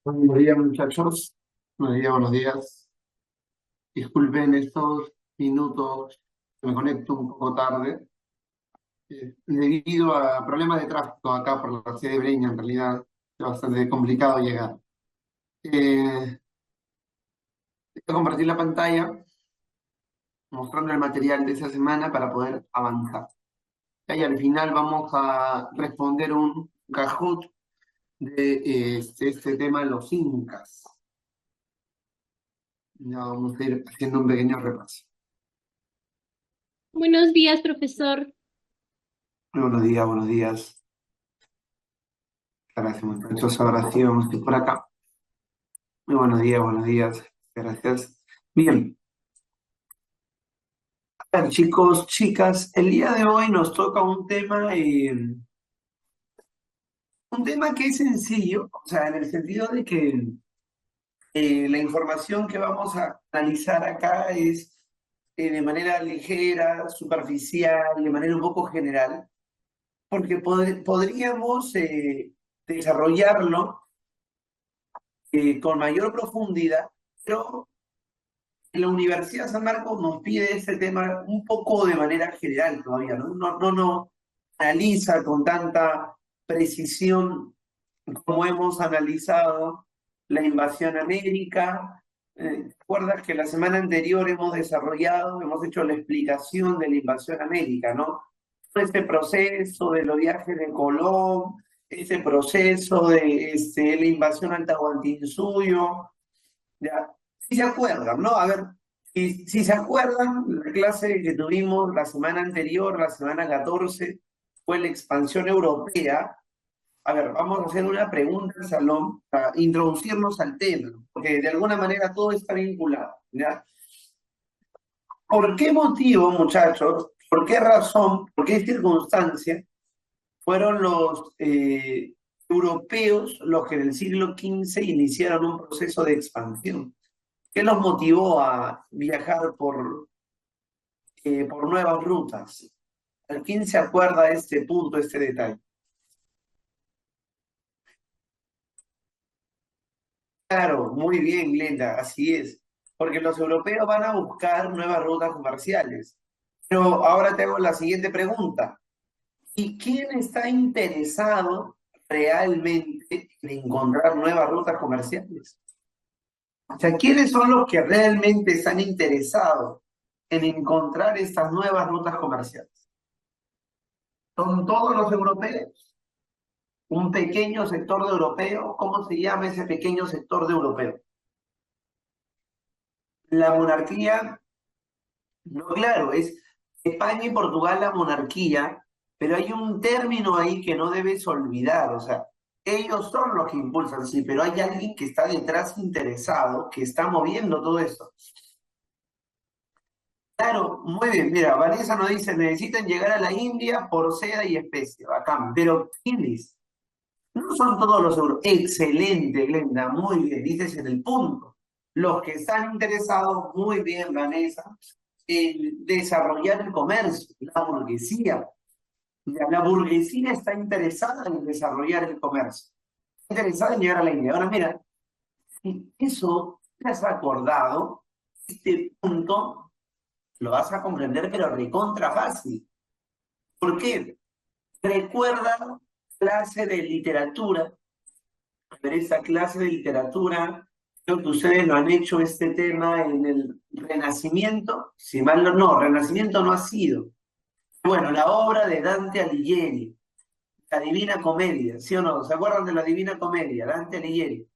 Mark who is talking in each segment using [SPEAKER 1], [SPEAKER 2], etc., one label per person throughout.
[SPEAKER 1] Buenos días, muchachos. Buenos días, buenos días. Disculpen estos minutos, me conecto un poco tarde, debido a problemas de tráfico acá por la ciudad de Breña. En realidad es bastante complicado llegar. Voy a compartir la pantalla mostrando el material de esa semana para poder avanzar. Y al final vamos a responder un Kahoot de este tema de los incas. Ya vamos a ir haciendo un pequeño repaso.
[SPEAKER 2] Buenos días, profesor.
[SPEAKER 1] Muy buenos días, buenos días. Gracias, muchachos. Oración, estoy por acá. Muy buenos días, buenos días. Gracias. Bien, a ver, chicos, chicas, el día de hoy nos toca un tema que es sencillo, o sea, en el sentido de que la información que vamos a analizar acá es de manera ligera, superficial, de manera un poco general, porque podríamos desarrollarlo con mayor profundidad, pero la Universidad San Marcos nos pide este tema un poco de manera general todavía, ¿no? No analiza con tanta precisión como hemos analizado la invasión a América. ¿Te acuerdas que la semana anterior hemos hecho la explicación de la invasión a América, ¿no? Todo este proceso de los viajes de Colón, ese proceso de la invasión al Tahuantinsuyo, ya. Si se acuerdan, ¿no? A ver, si se acuerdan, la clase que tuvimos la semana anterior, la semana 14, fue la expansión europea. A ver, vamos a hacer una pregunta al salón para introducirnos al tema, porque de alguna manera todo está vinculado, ¿ya? ¿Por qué motivo, muchachos, por qué razón, por qué circunstancia fueron los europeos los que en el siglo XV iniciaron un proceso de expansión? ¿Qué los motivó a viajar por nuevas rutas? ¿Quién se acuerda de este punto, este detalle? Claro, muy bien, Glenda, así es. Porque los europeos van a buscar nuevas rutas comerciales. Pero ahora te hago la siguiente pregunta. ¿Y quién está interesado realmente en encontrar nuevas rutas comerciales? O sea, ¿quiénes son los que realmente están interesados en encontrar estas nuevas rutas comerciales? ¿Son todos los europeos? ¿Un pequeño sector de europeos? ¿Cómo se llama ese pequeño sector de europeos? La monarquía, no, claro, es España y Portugal la monarquía, pero hay un término ahí que no debes olvidar, o sea, ellos son los que impulsan, sí, pero hay alguien que está detrás interesado, que está moviendo todo esto. Claro, muy bien, mira, Vanessa nos dice, necesitan llegar a la India por seda y especia, bacán, pero ¿quiénes? No son todos los euros. Excelente, Glenda, muy bien, dices en el punto. Los que están interesados, muy bien, Vanessa, en desarrollar el comercio, la burguesía. La burguesía está interesada en desarrollar el comercio, está interesada en llegar a la India. Ahora, mira, si eso te has acordado, este punto lo vas a comprender, pero recontra fácil. ¿Por qué? Recuerda clase de literatura, pero esa clase de literatura, creo que ustedes lo han hecho este tema en el Renacimiento, si mal no, Renacimiento no ha sido. Bueno, la obra de Dante Alighieri, la Divina Comedia, ¿sí o no? ¿Se acuerdan de la Divina Comedia, Dante Alighieri?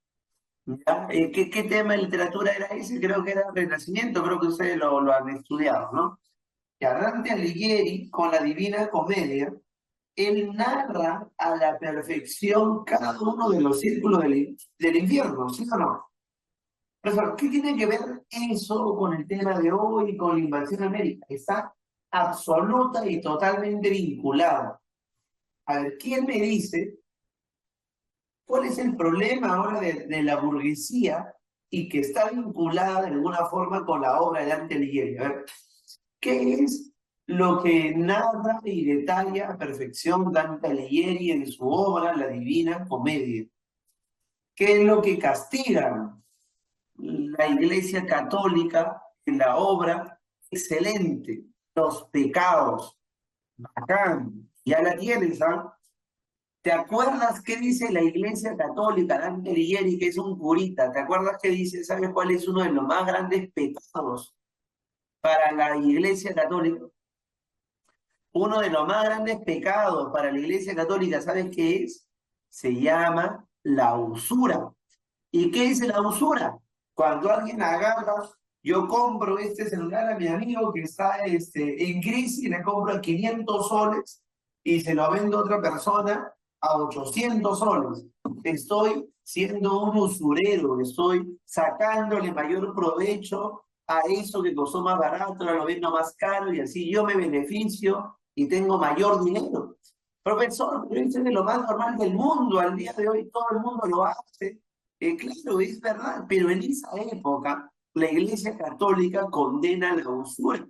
[SPEAKER 1] ¿Ya? ¿Qué tema de literatura era ese? Creo que era Renacimiento, creo que ustedes lo han estudiado, ¿no? Ya, Dante Alighieri, con la Divina Comedia, él narra a la perfección cada uno de los círculos del infierno, ¿sí o no? Profesor, ¿qué tiene que ver eso con el tema de hoy, con la invasión a América? Está absoluta y totalmente vinculado. A ver, ¿quién me dice cuál es el problema ahora de la burguesía y que está vinculada de alguna forma con la obra de Dante Alighieri? A ver, ¿qué es lo que narra y detalla a perfección Dante Alighieri en su obra La Divina Comedia? ¿Qué es lo que castigan? La Iglesia Católica en la obra, excelente. Los pecados, bacán, ya la tienes, ¿ah? ¿Te acuerdas qué dice la Iglesia Católica, Dante Alighieri, que es un curita? ¿Te acuerdas qué dice? ¿Sabes cuál es uno de los más grandes pecados para la Iglesia Católica? Uno de los más grandes pecados para la Iglesia Católica, ¿sabes qué es? Se llama la usura. ¿Y qué es la usura? Cuando alguien agarra, yo compro este celular a mi amigo que está en crisis, le compro a 500 soles y se lo vendo a otra persona a 800 soles. Estoy siendo un usurero, estoy sacándole mayor provecho a eso que costó más barato, ahora lo vendo más caro y así yo me beneficio y tengo mayor dinero. Profesor, pero eso es de lo más normal del mundo, al día de hoy todo el mundo lo hace. Claro, es verdad, pero en esa época la Iglesia Católica condena la usura.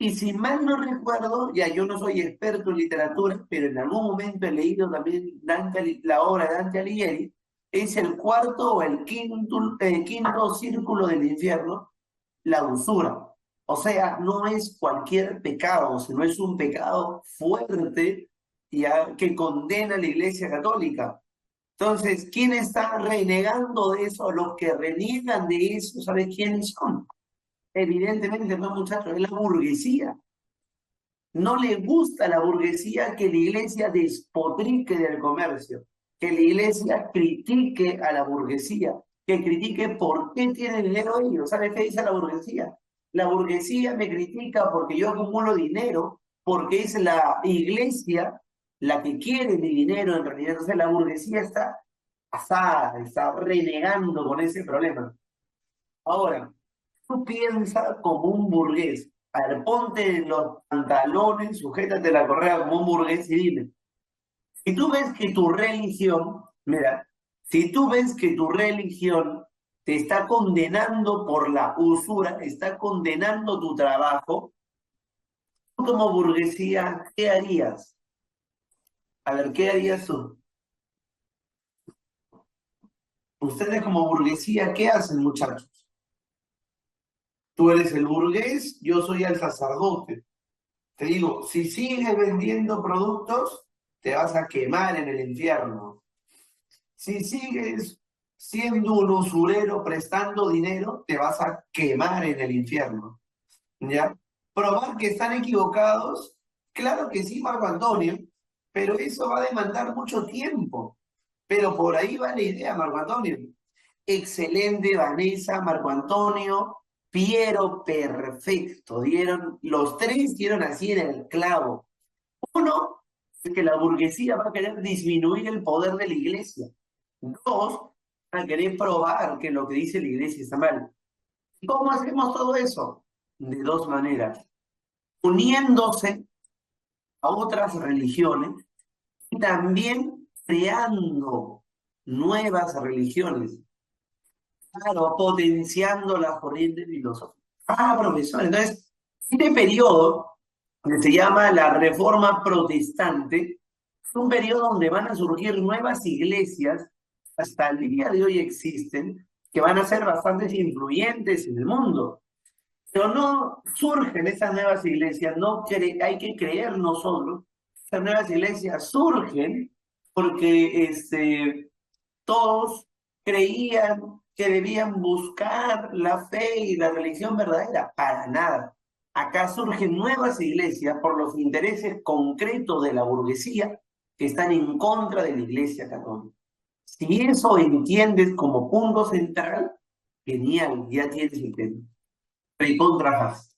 [SPEAKER 1] Y si mal no recuerdo, ya yo no soy experto en literatura, pero en algún momento he leído también la obra de Dante Alighieri, es el cuarto o el quinto círculo del infierno, la usura. O sea, no es cualquier pecado, sino es un pecado fuerte ya, que condena a la Iglesia Católica. Entonces, ¿quién está renegando de eso? Los que reniegan de eso, ¿sabes quiénes son? Evidentemente, no, muchachos, es la burguesía. No le gusta a la burguesía que la iglesia despotrique del comercio, que la iglesia critique a la burguesía, que critique por qué tienen dinero ellos. ¿Sabes qué dice la burguesía? La burguesía me critica porque yo acumulo dinero, porque es la iglesia la que quiere mi dinero en realidad. Entonces la burguesía está asada, está renegando con ese problema. Ahora, tú piensas como un burgués. A ver, ponte los pantalones, sujétate la correa como un burgués y dime. Si tú ves que tu religión, mira, si tú ves que tu religión te está condenando por la usura, está condenando tu trabajo, tú como burguesía, ¿qué harías? A ver, ¿qué harías tú? Ustedes como burguesía, ¿qué hacen, muchachos? Tú eres el burgués, yo soy el sacerdote. Te digo, si sigues vendiendo productos, te vas a quemar en el infierno. Si sigues siendo un usurero prestando dinero, te vas a quemar en el infierno. ¿Ya? Probar que están equivocados, claro que sí, Marco Antonio, pero eso va a demandar mucho tiempo. Pero por ahí va la idea, Marco Antonio. Excelente, Vanessa, Marco Antonio, Piero, perfecto. Los tres dieron así en el clavo. Uno, es que la burguesía va a querer disminuir el poder de la iglesia. Dos, van a querer probar que lo que dice la iglesia está mal. ¿Cómo hacemos todo eso? De dos maneras. Uniéndose a otras religiones y también creando nuevas religiones. Claro, potenciando las corrientes filosóficas. Profesor, entonces, este periodo, que se llama la Reforma Protestante, es un periodo donde van a surgir nuevas iglesias, hasta el día de hoy existen, que van a ser bastante influyentes en el mundo. Pero no surgen esas nuevas iglesias, no hay que creer nosotros, esas nuevas iglesias surgen porque todos creían que debían buscar la fe y la religión verdadera. Para nada. Acá surgen nuevas iglesias por los intereses concretos de la burguesía que están en contra de la iglesia católica. Si eso entiendes como punto central, genial, ya tienes el tema. Recontrajas.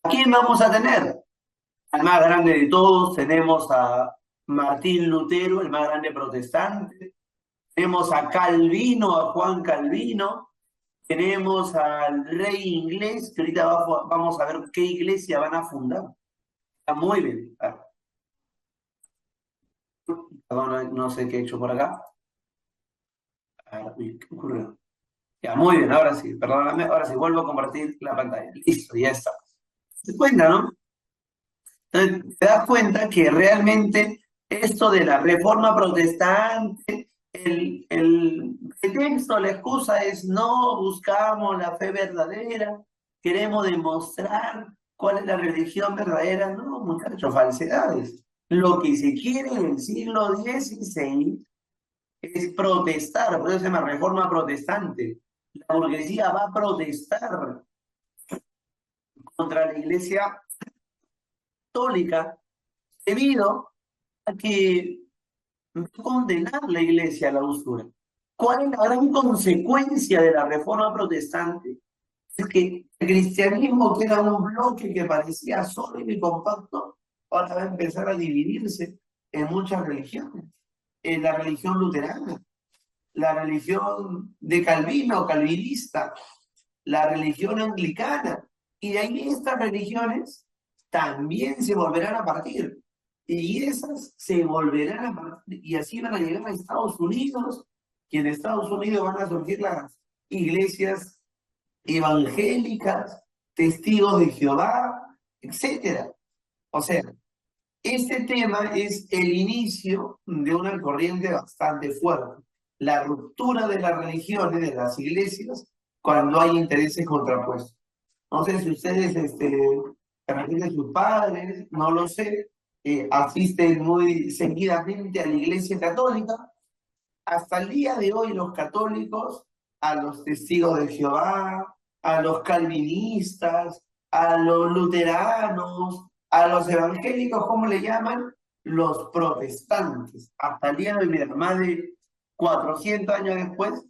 [SPEAKER 1] ¿A quién vamos a tener? Al más grande de todos, tenemos a Martín Lutero, el más grande protestante. Tenemos a Calvino, a Juan Calvino. Tenemos al rey inglés, que ahorita vamos a ver qué iglesia van a fundar. Está muy bien. Perdón, no sé qué he hecho por acá. Uy, ¿qué ocurrió? Ya, muy bien, ahora sí, perdóname, ahora sí, vuelvo a compartir la pantalla. Listo, ya está. ¿Te das cuenta, no? Entonces, te das cuenta que realmente esto de la reforma protestante El pretexto, la excusa es no buscamos la fe verdadera, queremos demostrar cuál es la religión verdadera. No, muchachos, falsedades. Lo que se quiere en el siglo XVI es protestar, por eso se llama reforma protestante. La burguesía va a protestar contra la Iglesia Católica debido a que va a condenar la Iglesia a la usura. ¿Cuál es la gran consecuencia de la reforma protestante? Es que el cristianismo, que era un bloque que parecía sólido y compacto, ahora va a empezar a dividirse en muchas religiones. En la religión luterana, la religión de Calvino, calvinista, la religión anglicana. Y de ahí estas religiones también se volverán a partir. Y esas se volverán a partir. Y así van a llegar a Estados Unidos. Y en Estados Unidos van a surgir las iglesias evangélicas, testigos de Jehová, etcétera. O sea, este tema es el inicio de una corriente bastante fuerte. La ruptura de las religiones, de las iglesias, cuando hay intereses contrapuestos. No sé si ustedes, de repente sus padres, no lo sé, asisten muy seguidamente a la Iglesia Católica. Hasta el día de hoy los católicos, a los testigos de Jehová, a los calvinistas, a los luteranos, a los evangélicos, ¿cómo le llaman? Los protestantes. Hasta el día de hoy, mira, más de 400 años después,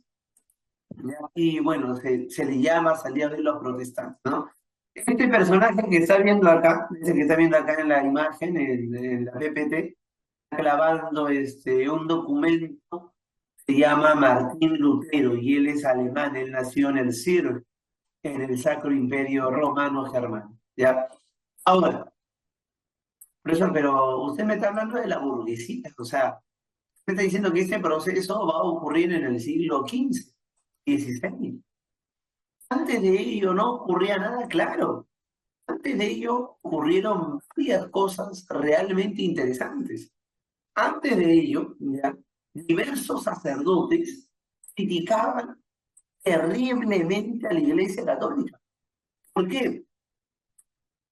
[SPEAKER 1] y bueno, se le llama hasta el día de hoy los protestantes, ¿no? Este personaje que está viendo acá, ese que está viendo acá en la imagen, en la PPT, grabando un documento, se llama Martín Lutero y él es alemán, él nació en el Cir, en el Sacro Imperio Romano Germano, ¿ya? Ahora, profesor, pero usted me está hablando de la burguesía, o sea, usted está diciendo que este proceso va a ocurrir en el siglo XV, XVI. Antes de ello no ocurría nada, claro. Antes de ello ocurrieron varias cosas realmente interesantes. Antes de ello, ya, diversos sacerdotes criticaban terriblemente a la Iglesia Católica. ¿Por qué?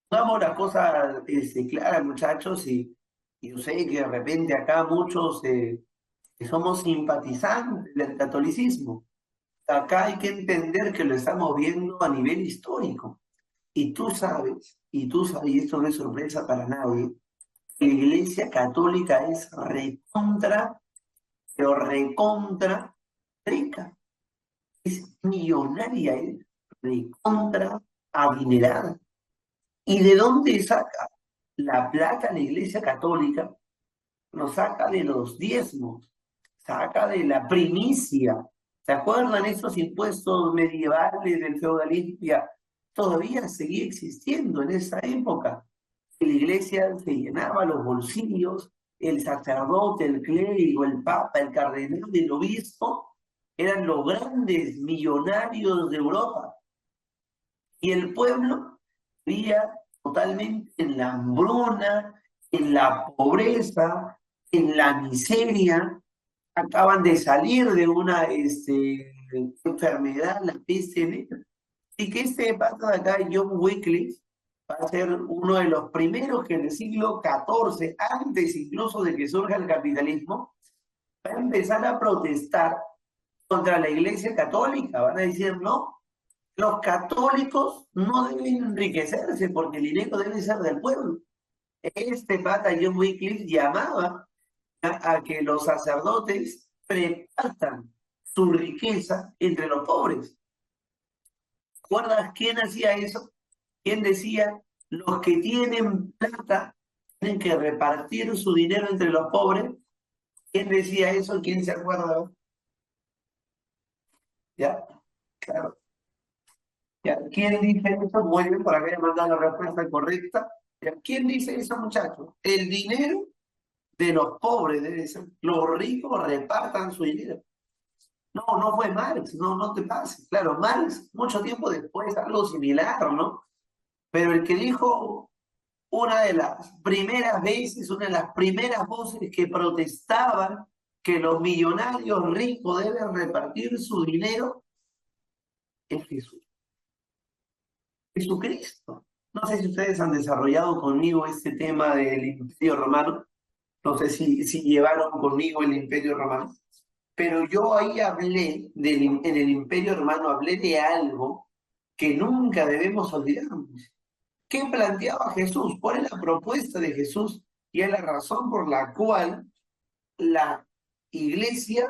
[SPEAKER 1] Pongamos las cosas claras, muchachos, y yo sé que de repente acá muchos que somos simpatizantes del catolicismo. Acá hay que entender que lo estamos viendo a nivel histórico. Y esto no es sorpresa para nadie, la Iglesia Católica es recontra, pero recontra rica. Es millonaria, es recontra adinerada. ¿Y de dónde saca la plata la Iglesia Católica? Lo saca de los diezmos, saca de la primicia. ¿Se acuerdan esos impuestos medievales del feudalismo? Todavía seguía existiendo en esa época. La iglesia se llenaba los bolsillos, el sacerdote, el clérigo, el papa, el cardenal, el obispo, eran los grandes millonarios de Europa. Y el pueblo vivía totalmente en la hambruna, en la pobreza, en la miseria. Acaban de salir de una enfermedad, la peste negra. Y que este pata de acá, John Wycliffe, va a ser uno de los primeros que en el siglo XIV, antes incluso de que surja el capitalismo, va a empezar a protestar contra la Iglesia Católica. Van a decir, no, los católicos no deben enriquecerse porque el dinero debe ser del pueblo. Este pata John Wycliffe llamaba a que los sacerdotes repartan su riqueza entre los pobres. ¿Recuerdas quién hacía eso? ¿Quién decía, los que tienen plata tienen que repartir su dinero entre los pobres? ¿Quién decía eso? ¿Quién se acuerda? ¿Ya? Claro. ¿Ya? ¿Quién dice eso? Muy bien, por acá ya mandado la respuesta correcta. ¿Ya? ¿Quién dice eso, muchachos? El dinero de los pobres debe ser. Los ricos repartan su dinero. No, no fue Marx, no te pases. Claro, Marx, mucho tiempo después, algo similar, ¿no? Pero el que dijo una de las primeras veces, una de las primeras voces que protestaban que los millonarios ricos deben repartir su dinero es Jesús. Jesucristo. No sé si ustedes han desarrollado conmigo este tema del Imperio Romano. No sé si llevaron conmigo el Imperio Romano. Pero yo ahí hablé, en el Imperio Romano, hablé de algo que nunca debemos olvidarnos. ¿Qué planteaba Jesús? ¿Cuál es la propuesta de Jesús? Y es la razón por la cual la iglesia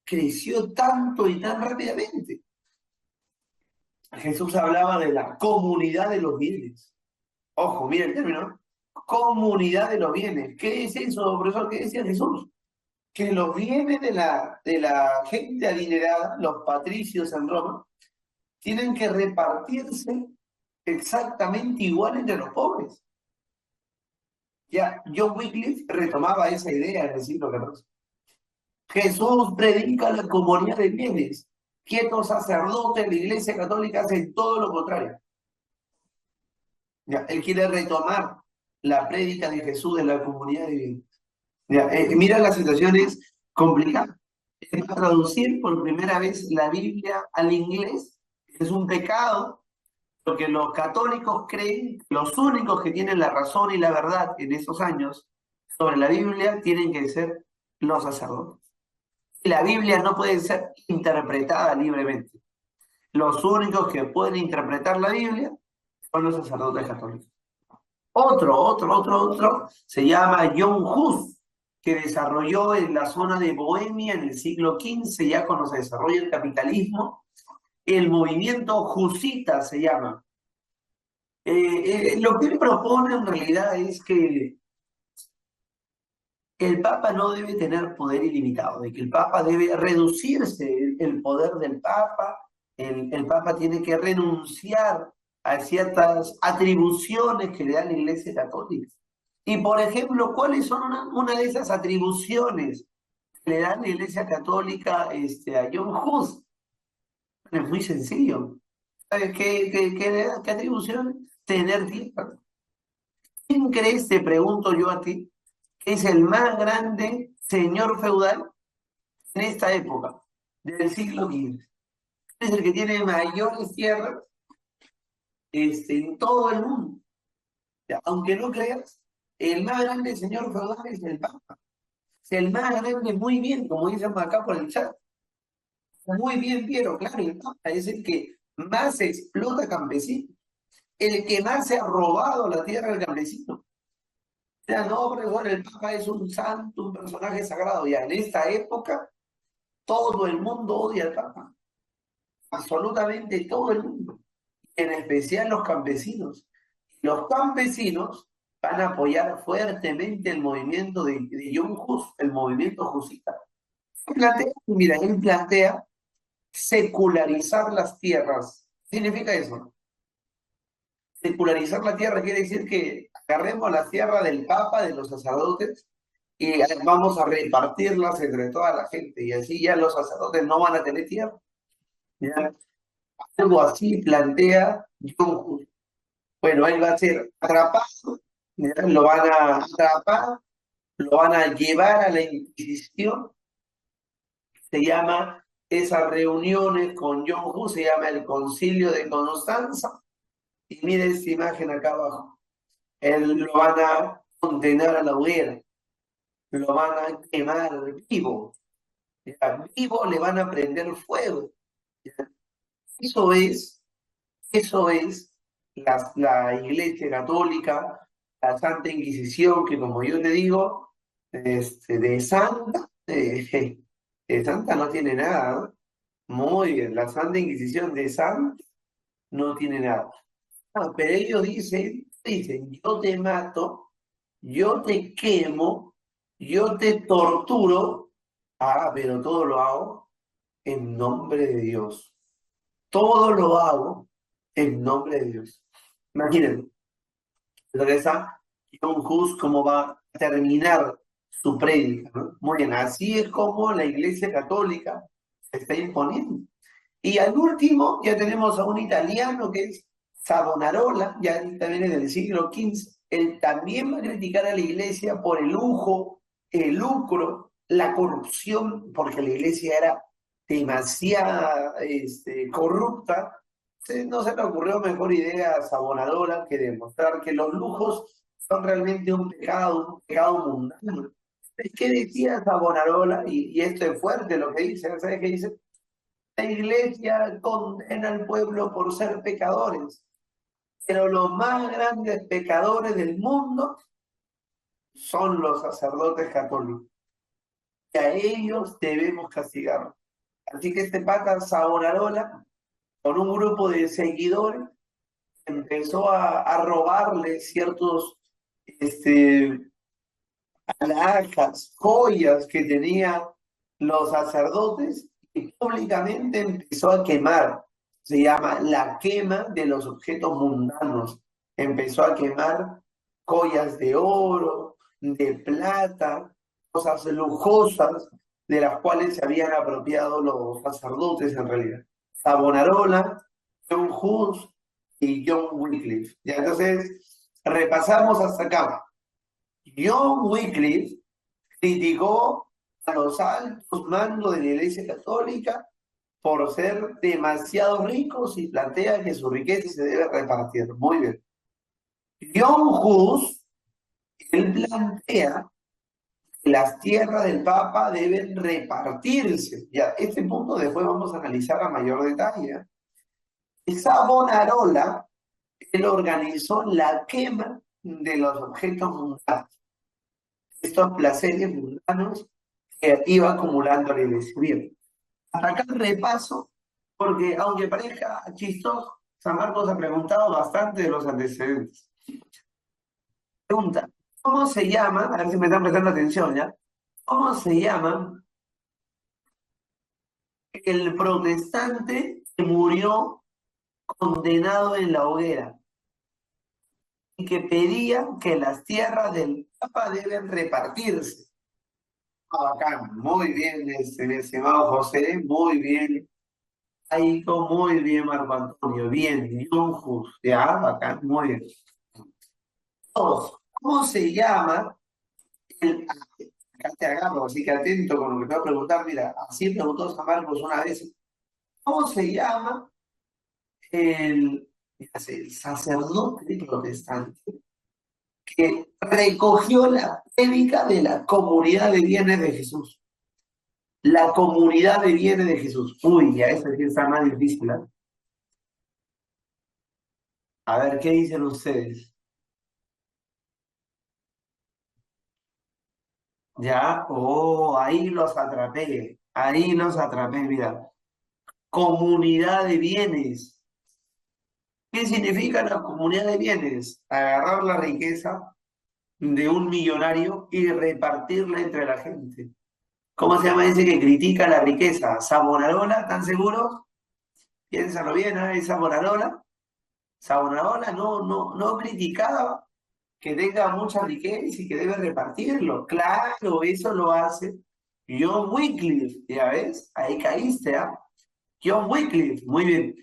[SPEAKER 1] creció tanto y tan rápidamente. Jesús hablaba de la comunidad de los bienes. Ojo, mira el término, comunidad de los bienes. ¿Qué es eso, profesor? ¿Qué decía Jesús? Que los bienes de la gente adinerada, los patricios en Roma, tienen que repartirse exactamente igual entre los pobres. Ya, John Wycliffe retomaba esa idea en el siglo XIV. Jesús predica la comunidad de bienes. Quietos sacerdotes, la Iglesia Católica hace todo lo contrario. Ya, él quiere retomar la prédica de Jesús de la comunidad de bienes. Ya, mira, la situación es complicada. Traducir por primera vez la Biblia al inglés es un pecado, porque los católicos creen que los únicos que tienen la razón y la verdad en esos años sobre la Biblia tienen que ser los sacerdotes. Y la Biblia no puede ser interpretada libremente. Los únicos que pueden interpretar la Biblia son los sacerdotes católicos. Otro se llama John Hus, que desarrolló en la zona de Bohemia en el siglo XV, ya cuando se desarrolla el capitalismo, el movimiento husita se llama. Lo que él propone en realidad es que el Papa no debe tener poder ilimitado, de que el Papa debe reducirse el poder del Papa, el Papa tiene que renunciar a ciertas atribuciones que le da la Iglesia Católica. Y por ejemplo, ¿cuáles son una de esas atribuciones que le da la Iglesia Católica a John Hus? Es muy sencillo. ¿Sabes qué atribución? Tener tierra. ¿Quién crees, te pregunto yo a ti, que es el más grande señor feudal en esta época, del siglo XV? Es el que tiene mayores tierras en todo el mundo. Ya, aunque no creas, el más grande señor feudal es el Papa. Es el más grande, muy bien, como dicen acá por el chat. Muy bien, Piero, claro, el Papa es el que más explota campesinos, el que más se ha robado la tierra del campesino. O sea, no, profesor, el Papa es un santo, un personaje sagrado. Ya en esta época, todo el mundo odia al Papa. Absolutamente todo el mundo. En especial los campesinos. Los campesinos van a apoyar fuertemente el movimiento de John Hus, el movimiento husita. Mira, él plantea secularizar las tierras. ¿Qué significa eso? Secularizar la tierra quiere decir que agarremos la tierra del Papa, de los sacerdotes, y vamos a repartirlas entre toda la gente, y así ya los sacerdotes no van a tener tierra. ¿Ya? Algo así plantea John Hus. Bueno, él va a ser atrapado, ¿ya? Lo van a atrapar, lo van a llevar a la Inquisición. Se llama, esas reuniones con John Hus, se llama el Concilio de Constanza. Y mire esta imagen acá abajo. Él lo van a condenar a la hoguera, lo van a quemar vivo. ¿Ya? Vivo le van a prender fuego. ¿Ya? Eso es la Iglesia Católica, la Santa Inquisición, que como yo te digo, de santa, de santa no tiene nada, ¿no? Muy bien, la Santa Inquisición de santa no tiene nada. Pero ellos dicen, yo te mato, yo te quemo, yo te torturo, pero todo lo hago en nombre de Dios. Todo lo hago en nombre de Dios. Imagínense, regresa John Hus cómo va a terminar su prédica, ¿no? Muy bien, así es como la Iglesia Católica se está imponiendo. Y al último ya tenemos a un italiano que es Savonarola, ya también es del siglo XV. Él también va a criticar a la Iglesia por el lujo, el lucro, la corrupción, porque la iglesia era demasiado corrupta, no se le ocurrió mejor idea a Savonarole que demostrar que los lujos son realmente un pecado mundano. ¿Qué decía Savonarole? Y esto es fuerte lo que dice, ¿sabes qué dice? La iglesia condena al pueblo por ser pecadores, pero los más grandes pecadores del mundo son los sacerdotes católicos. Y a ellos debemos castigar. Así que este pata Savonarole, con un grupo de seguidores, empezó a robarle ciertos alhajas, joyas que tenían los sacerdotes y públicamente empezó a quemar. Se llama la quema de los objetos mundanos. Empezó a quemar joyas de oro, de plata, cosas lujosas de las cuales se habían apropiado los sacerdotes en realidad. Savonarole, John Hus y John Wycliffe. Ya, entonces, repasamos hasta acá. John Wycliffe criticó a los altos mandos de la Iglesia Católica por ser demasiado ricos y plantea que su riqueza se debe repartir. Muy bien. John Hus, él plantea que las tierras del Papa deben repartirse. Ya, este punto después vamos a analizar a mayor detalle. Savonarole, él organizó la quema de los objetos mundanos, estos placeres mundanos que iba acumulando la iglesia. Bien, hasta acá repaso, porque aunque parezca chistoso, San Marcos ha preguntado bastante de los antecedentes. Pregunta, ¿cómo se llama? A ver si me están prestando atención, ¿ya? ¿Cómo se llama el protestante que murió condenado en la hoguera y que pedía que las tierras del Papa deben repartirse? Bacán, muy bien, mi estimado José, muy bien. Ahí, muy bien, Marco Antonio, bien, John Hus, ya, bacán, muy bien. Dos, ¿cómo se llama el... Acá te agarro, así que atento con lo que te voy a preguntar. Mira, así preguntó San Marcos una vez. ¿Cómo se llama el sacerdote protestante que recogió la prédica de la comunidad de bienes de Jesús? La comunidad de bienes de Jesús. Uy, ya eso sí está más difícil, ¿eh? A ver, ¿qué dicen ustedes? Ya, oh, ahí los atrapé, mira. Comunidad de bienes. ¿Qué significa la comunidad de bienes? Agarrar la riqueza de un millonario y repartirla entre la gente. ¿Cómo se llama ese que critica la riqueza? ¿Savonarole? ¿Están seguros? Piénsalo bien, ¿eh? ¿Es Savonarole? Savonarole no criticaba que tenga mucha riqueza y que debe repartirlo. Claro, eso lo hace John Wycliffe, ¿ya ves? Ahí caíste, ¿ah? John Wycliffe, muy bien.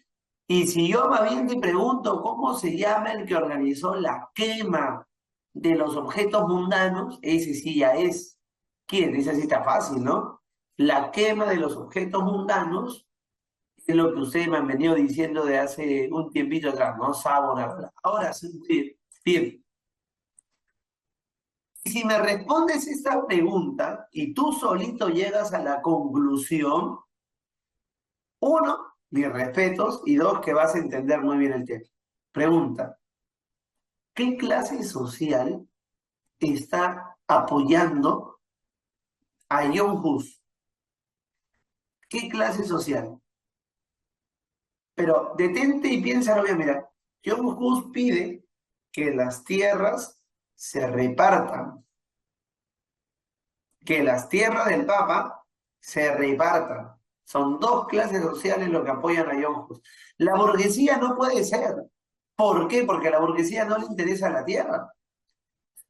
[SPEAKER 1] Y si yo más bien te pregunto cómo se llama el que organizó la quema de los objetos mundanos, ese sí ya es. ¿Quién? Ese sí está fácil, ¿no? La quema de los objetos mundanos es lo que ustedes me han venido diciendo de hace un tiempito atrás, ¿no? Savonarole. Ahora sí, bien, bien. Y si me respondes esta pregunta y tú solito llegas a la conclusión, uno, mis respetos, y dos, que vas a entender muy bien el tema. Pregunta, ¿qué clase social está apoyando a John Hus? ¿Qué clase social? Pero detente y piénsalo bien, mira, John Hus pide que las tierras se repartan, que las tierras del Papa se repartan. Son dos clases sociales lo que apoyan a John Hus. La burguesía no puede ser. ¿Por qué? Porque a la burguesía no le interesa la tierra.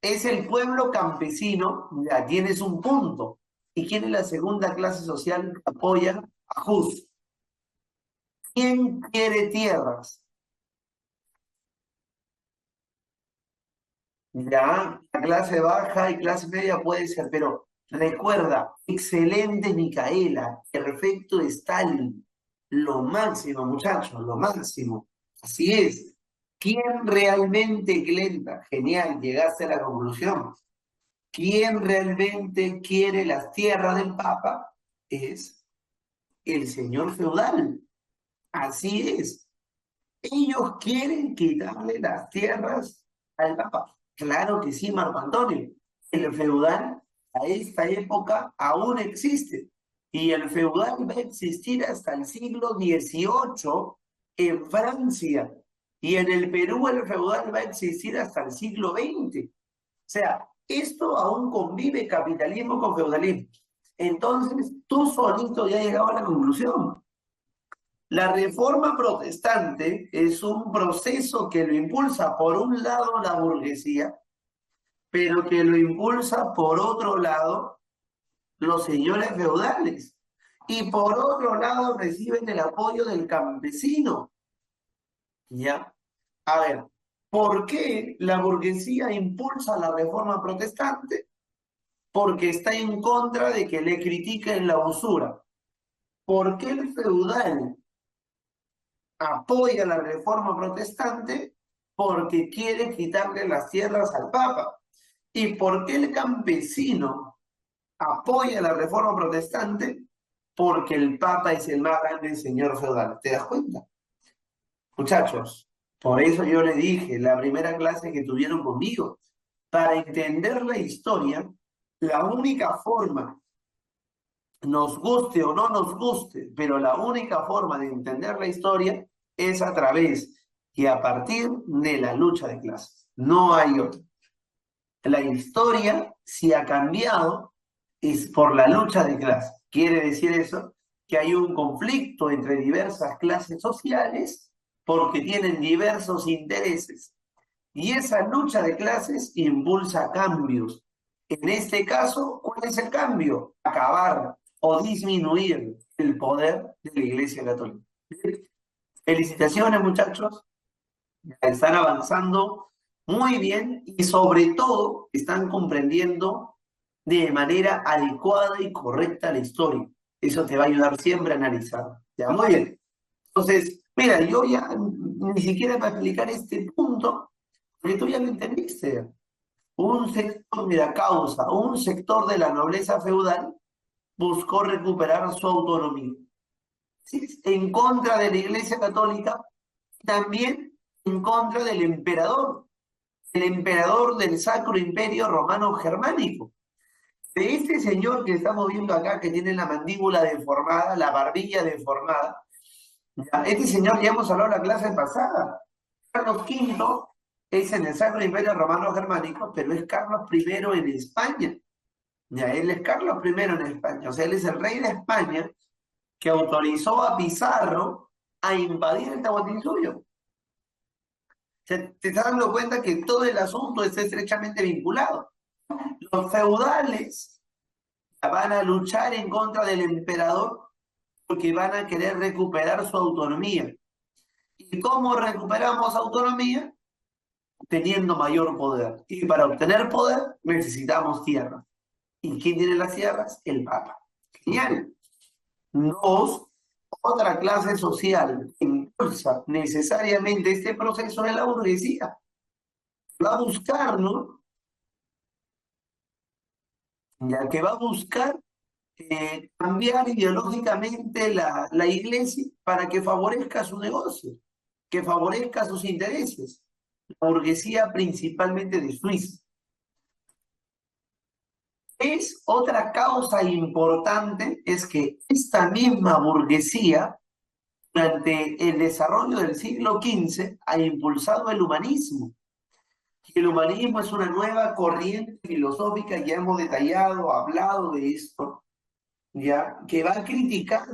[SPEAKER 1] Es el pueblo campesino, ya tienes un punto. ¿Y quién es la segunda clase social que apoya a Hus? ¿Quién quiere tierras? Ya, la clase baja y clase media puede ser, pero Recuerda, excelente Micaela, perfecto Stalin, lo máximo, muchachos, lo máximo. Así es. ¿Quién realmente, Glenda? Genial, llegaste a la conclusión. ¿Quién realmente quiere las tierras del Papa? Es el señor feudal. Así es. Ellos quieren quitarle las tierras al Papa. Claro que sí, Marco Antonio. El feudal a esta época aún existe. Y el feudal va a existir hasta el siglo XVIII en Francia. Y en el Perú el feudal va a existir hasta el siglo XX. O sea, esto aún convive capitalismo con feudalismo. Entonces, tú solito ya has llegado a la conclusión. La reforma protestante es un proceso que lo impulsa por un lado la burguesía, pero que lo impulsa por otro lado los señores feudales. Y por otro lado reciben el apoyo del campesino. ¿Ya? A ver, ¿por qué la burguesía impulsa la reforma protestante? Porque está en contra de que le critiquen la usura. ¿Por qué el feudal apoya la reforma protestante? Porque quiere quitarle las tierras al Papa. ¿Y por qué el campesino apoya la reforma protestante? Porque el Papa es el más grande señor feudal. ¿Te das cuenta? Muchachos, por eso yo le dije, la primera clase que tuvieron conmigo, para entender la historia, la única forma, nos guste o no nos guste, pero la única forma de entender la historia es a través y a partir de la lucha de clases. No hay otra. La historia, si ha cambiado, es por la lucha de clases. Quiere decir eso que hay un conflicto entre diversas clases sociales porque tienen diversos intereses. Y esa lucha de clases impulsa cambios. En este caso, ¿cuál es el cambio? Acabar o disminuir el poder de la Iglesia Católica. Felicitaciones, muchachos. Están avanzando muy bien y sobre todo están comprendiendo de manera adecuada y correcta la historia. Eso te va a ayudar siempre a analizar. Ya, muy bien. Entonces, mira, yo ya ni siquiera para explicar este punto, porque tú ya lo entendiste. Un sector de la causa, un sector de la nobleza feudal buscó recuperar su autonomía. ¿Sí? En contra de la Iglesia Católica, también en contra del emperador, el emperador del Sacro Imperio Romano Germánico. De este señor que estamos viendo acá, que tiene la mandíbula deformada, la barbilla deformada, ¿ya? Este señor ya hemos hablado en la clase pasada. Carlos V es en el Sacro Imperio Romano Germánico, pero es Carlos I en España. Ya, él es Carlos I en España, o sea, él es el rey de España que autorizó a Pizarro a invadir el Tahuantinsuyo. Te estás dando cuenta que todo el asunto está estrechamente vinculado. Los feudales van a luchar en contra del emperador porque van a querer recuperar su autonomía. ¿Y cómo recuperamos autonomía? Teniendo mayor poder. Y para obtener poder necesitamos tierra. ¿Y quién tiene las tierras? El Papa. Genial. Dos, otra clase social que impulsa necesariamente este proceso de la burguesía. Va a buscar, ¿no? Ya que va a buscar cambiar ideológicamente la iglesia para que favorezca su negocio, que favorezca sus intereses. La burguesía principalmente de Suiza. Es otra causa importante, es que esta misma burguesía, durante el desarrollo del siglo XV, ha impulsado el humanismo. El humanismo es una nueva corriente filosófica, ya hemos detallado, hablado de esto, ya, que va a criticar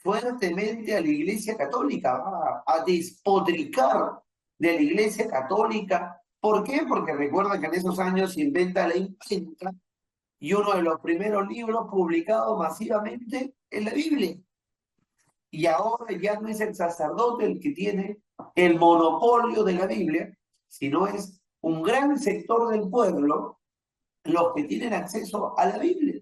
[SPEAKER 1] fuertemente a la Iglesia Católica, va a despotricar de la Iglesia Católica. ¿Por qué? Porque recuerda que en esos años se inventa la imprenta y uno de los primeros libros publicados masivamente es la Biblia. Y ahora ya no es el sacerdote el que tiene el monopolio de la Biblia, sino es un gran sector del pueblo los que tienen acceso a la Biblia.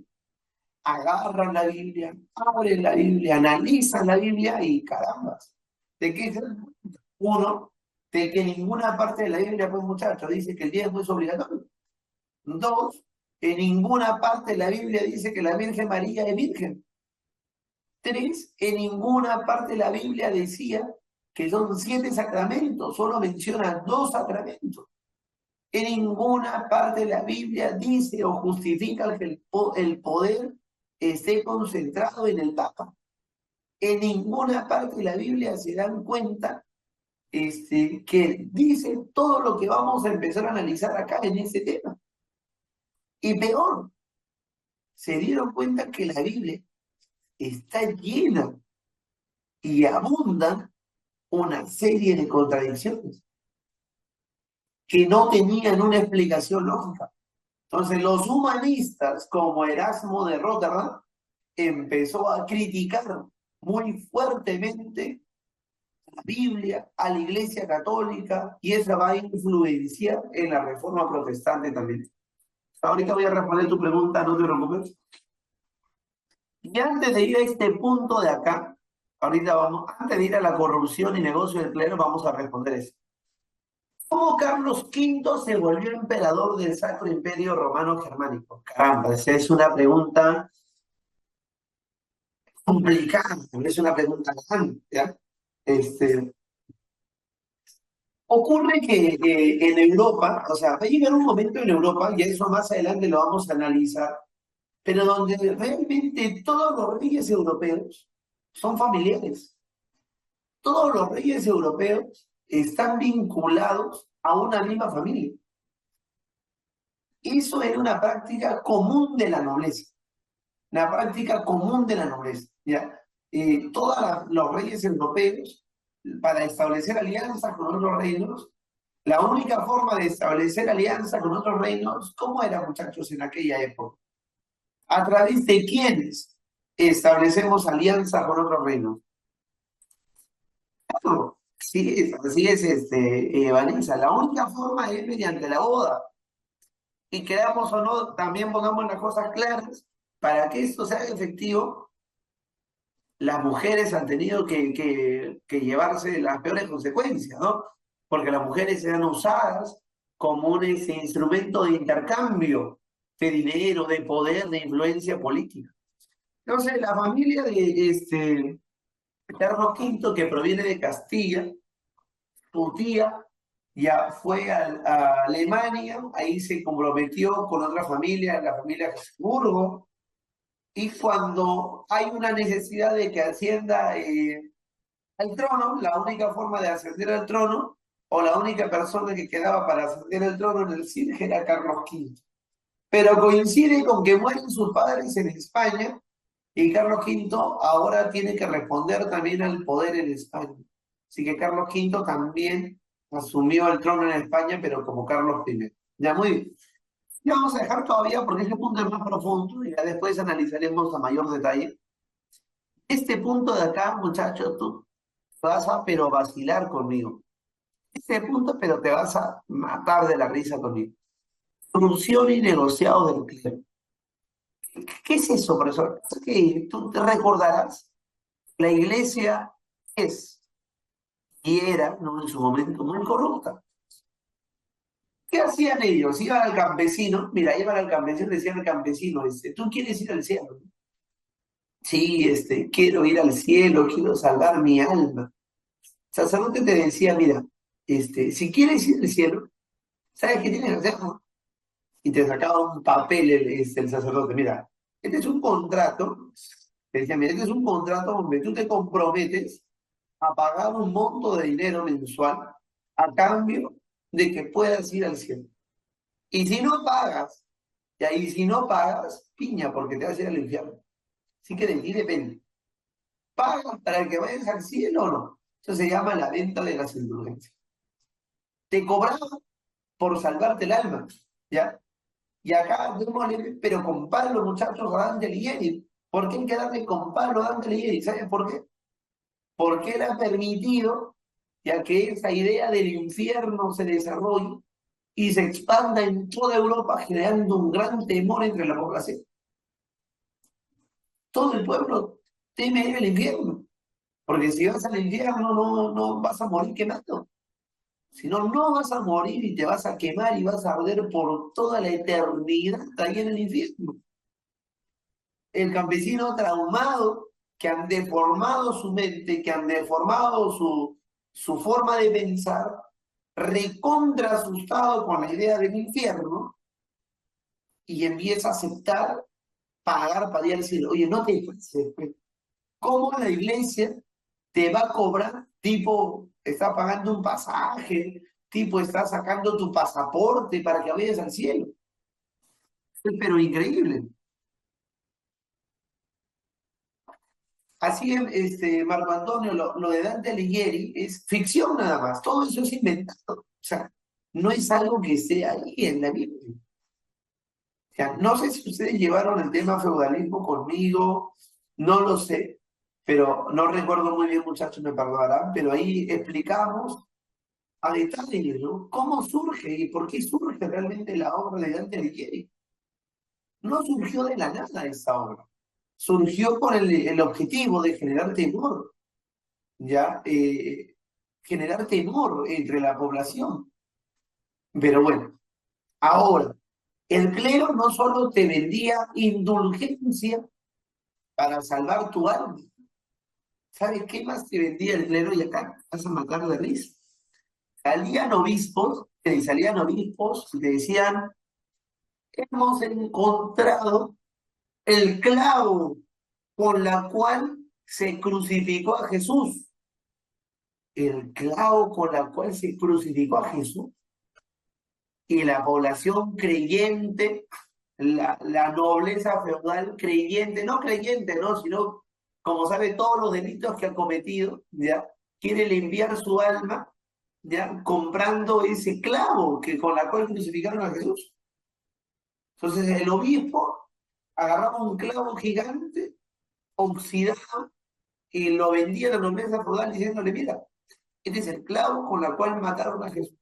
[SPEAKER 1] Agarran la Biblia, abren la Biblia, analizan la Biblia y caramba, ¿de qué se trata? Uno, de que ninguna parte de la Biblia, pues muchachos, dice que el diezmo es obligatorio. Dos, en ninguna parte de la Biblia dice que la Virgen María es virgen. Tres, en ninguna parte de la Biblia decía que son 7 sacramentos, solo menciona 2 sacramentos. En ninguna parte de la Biblia dice o justifica que el poder esté concentrado en el Papa. En ninguna parte de la Biblia se dan cuenta que dice todo lo que vamos a empezar a analizar acá en este tema. Y peor, se dieron cuenta que la Biblia está llena y abunda una serie de contradicciones que no tenían una explicación lógica. Entonces los humanistas, como Erasmo de Rotterdam, empezó a criticar muy fuertemente la Biblia, a la Iglesia Católica, y eso va a influenciar en la Reforma Protestante también. Ahorita voy a responder tu pregunta, no te preocupes. Y antes de ir a este punto de acá, ahorita vamos, antes de ir a la corrupción y negocio del clero, vamos a responder eso. ¿Cómo Carlos V se volvió emperador del Sacro Imperio Romano Germánico? Caramba, esa es una pregunta complicada, es una pregunta grande, ¿ya? Ocurre que en Europa, o sea, va a llegar un momento en Europa, y eso más adelante lo vamos a analizar, pero donde realmente todos los reyes europeos son familiares. Todos los reyes europeos están vinculados a una misma familia. Eso era una práctica común de la nobleza. Una práctica común de la nobleza. ¿Ya? Todos los reyes europeos, para establecer alianzas con otros reinos, la única forma de establecer alianza con otros reinos, ¿cómo era, muchachos, en aquella época? ¿A través de quiénes establecemos alianza con otros reinos? Claro, así es, Vanessa. La única forma es mediante la boda. Y queramos o no, también pongamos las cosas claras. Para que esto sea efectivo, las mujeres han tenido que llevarse las peores consecuencias, ¿no? Porque las mujeres eran usadas como un instrumento de intercambio de dinero, de poder, de influencia política. Entonces, la familia de Carlos V, que proviene de Castilla, su tía ya fue a Alemania, ahí se comprometió con otra familia, la familia Habsburgo, y cuando hay una necesidad de que ascienda al trono, la única forma de ascender al trono, o la única persona que quedaba para ascender al trono en el CIRG era Carlos V. Pero coincide con que mueren sus padres en España, y Carlos V ahora tiene que responder también al poder en España. Así que Carlos V también asumió el trono en España, pero como Carlos I. Ya, muy bien. Ya vamos a dejar todavía porque este punto es más profundo y ya después analizaremos a mayor detalle. Este punto de acá, muchachos, tú vas a pero vacilar conmigo. Este punto, pero te vas a matar de la risa conmigo. Solución y negociado del clero. ¿Qué es eso, profesor? Es que tú te recordarás, la iglesia es y era, ¿no?, en su momento muy corrupta. ¿Qué hacían ellos? Iban al campesino, mira, iban al campesino y decían al campesino, ¿tú quieres ir al cielo? Sí, quiero ir al cielo, quiero salvar mi alma. El sacerdote te decía, mira, si quieres ir al cielo, ¿sabes qué tienes que hacer? Y te sacaba un papel el sacerdote, mira, este es un contrato, te decía, mira, este es un contrato donde tú te comprometes a pagar un monto de dinero mensual a cambio de que puedas ir al cielo. Y si no pagas, si no pagas, piña, porque te vas a ir al infierno. Así que de ti depende. ¿Pagas para que vayas al cielo o no? Eso se llama la venta de las indulgencias. Te cobraban por salvarte el alma, ¿ya? Y acá, pero con Pablo, muchachos, a Dante Alighieri. ¿Por qué hay que darle con Pablo a Dante Alighieri? ¿Saben por qué? Porque él ha permitido ya que esa idea del infierno se desarrolle y se expanda en toda Europa, generando un gran temor entre la población. Todo el pueblo teme ir al infierno, porque si vas al infierno no vas a morir quemado, sino no vas a morir y te vas a quemar y vas a arder por toda la eternidad ahí en el infierno. El campesino traumado, que han deformado su mente, que han deformado su forma de pensar, recontra asustado con la idea del infierno, y empieza a aceptar pagar para ir al cielo. Oye, no te pases, pues. ¿Cómo la iglesia te va a cobrar? Tipo, está pagando un pasaje, tipo, está sacando tu pasaporte para que vayas al cielo. Pero increíble. Así es, Marco Antonio, lo de Dante Alighieri es ficción nada más, todo eso es inventado. O sea, no es algo que esté ahí en la Biblia. O sea, no sé si ustedes llevaron el tema feudalismo conmigo, no lo sé, pero no recuerdo muy bien, muchachos, me perdonarán, pero ahí explicamos a detalle, ¿no? ¿Cómo surge y por qué surge realmente la obra de Dante Alighieri? No surgió de la nada esta obra, surgió con el objetivo de generar temor, ¿ya? Generar temor entre la población. Pero bueno, ahora, el clero no solo te vendía indulgencia para salvar tu alma. ¿Sabes qué más te vendía el clero? Y acá vas a matar de risa. Salían obispos y te decían, hemos encontrado el clavo con la cual se crucificó a Jesús. El clavo con la cual se crucificó a Jesús. Y la población creyente, la nobleza feudal creyente, no creyente, ¿no? Sino, como sabe todos los delitos que ha cometido, ¿ya? Quiere limpiar su alma, ¿ya? Comprando ese clavo que, con la cual crucificaron a Jesús. Entonces el obispo agarraba un clavo gigante, oxidado, y lo vendía a la nobleza feudal diciéndole, mira, este es el clavo con la cual mataron a Jesús.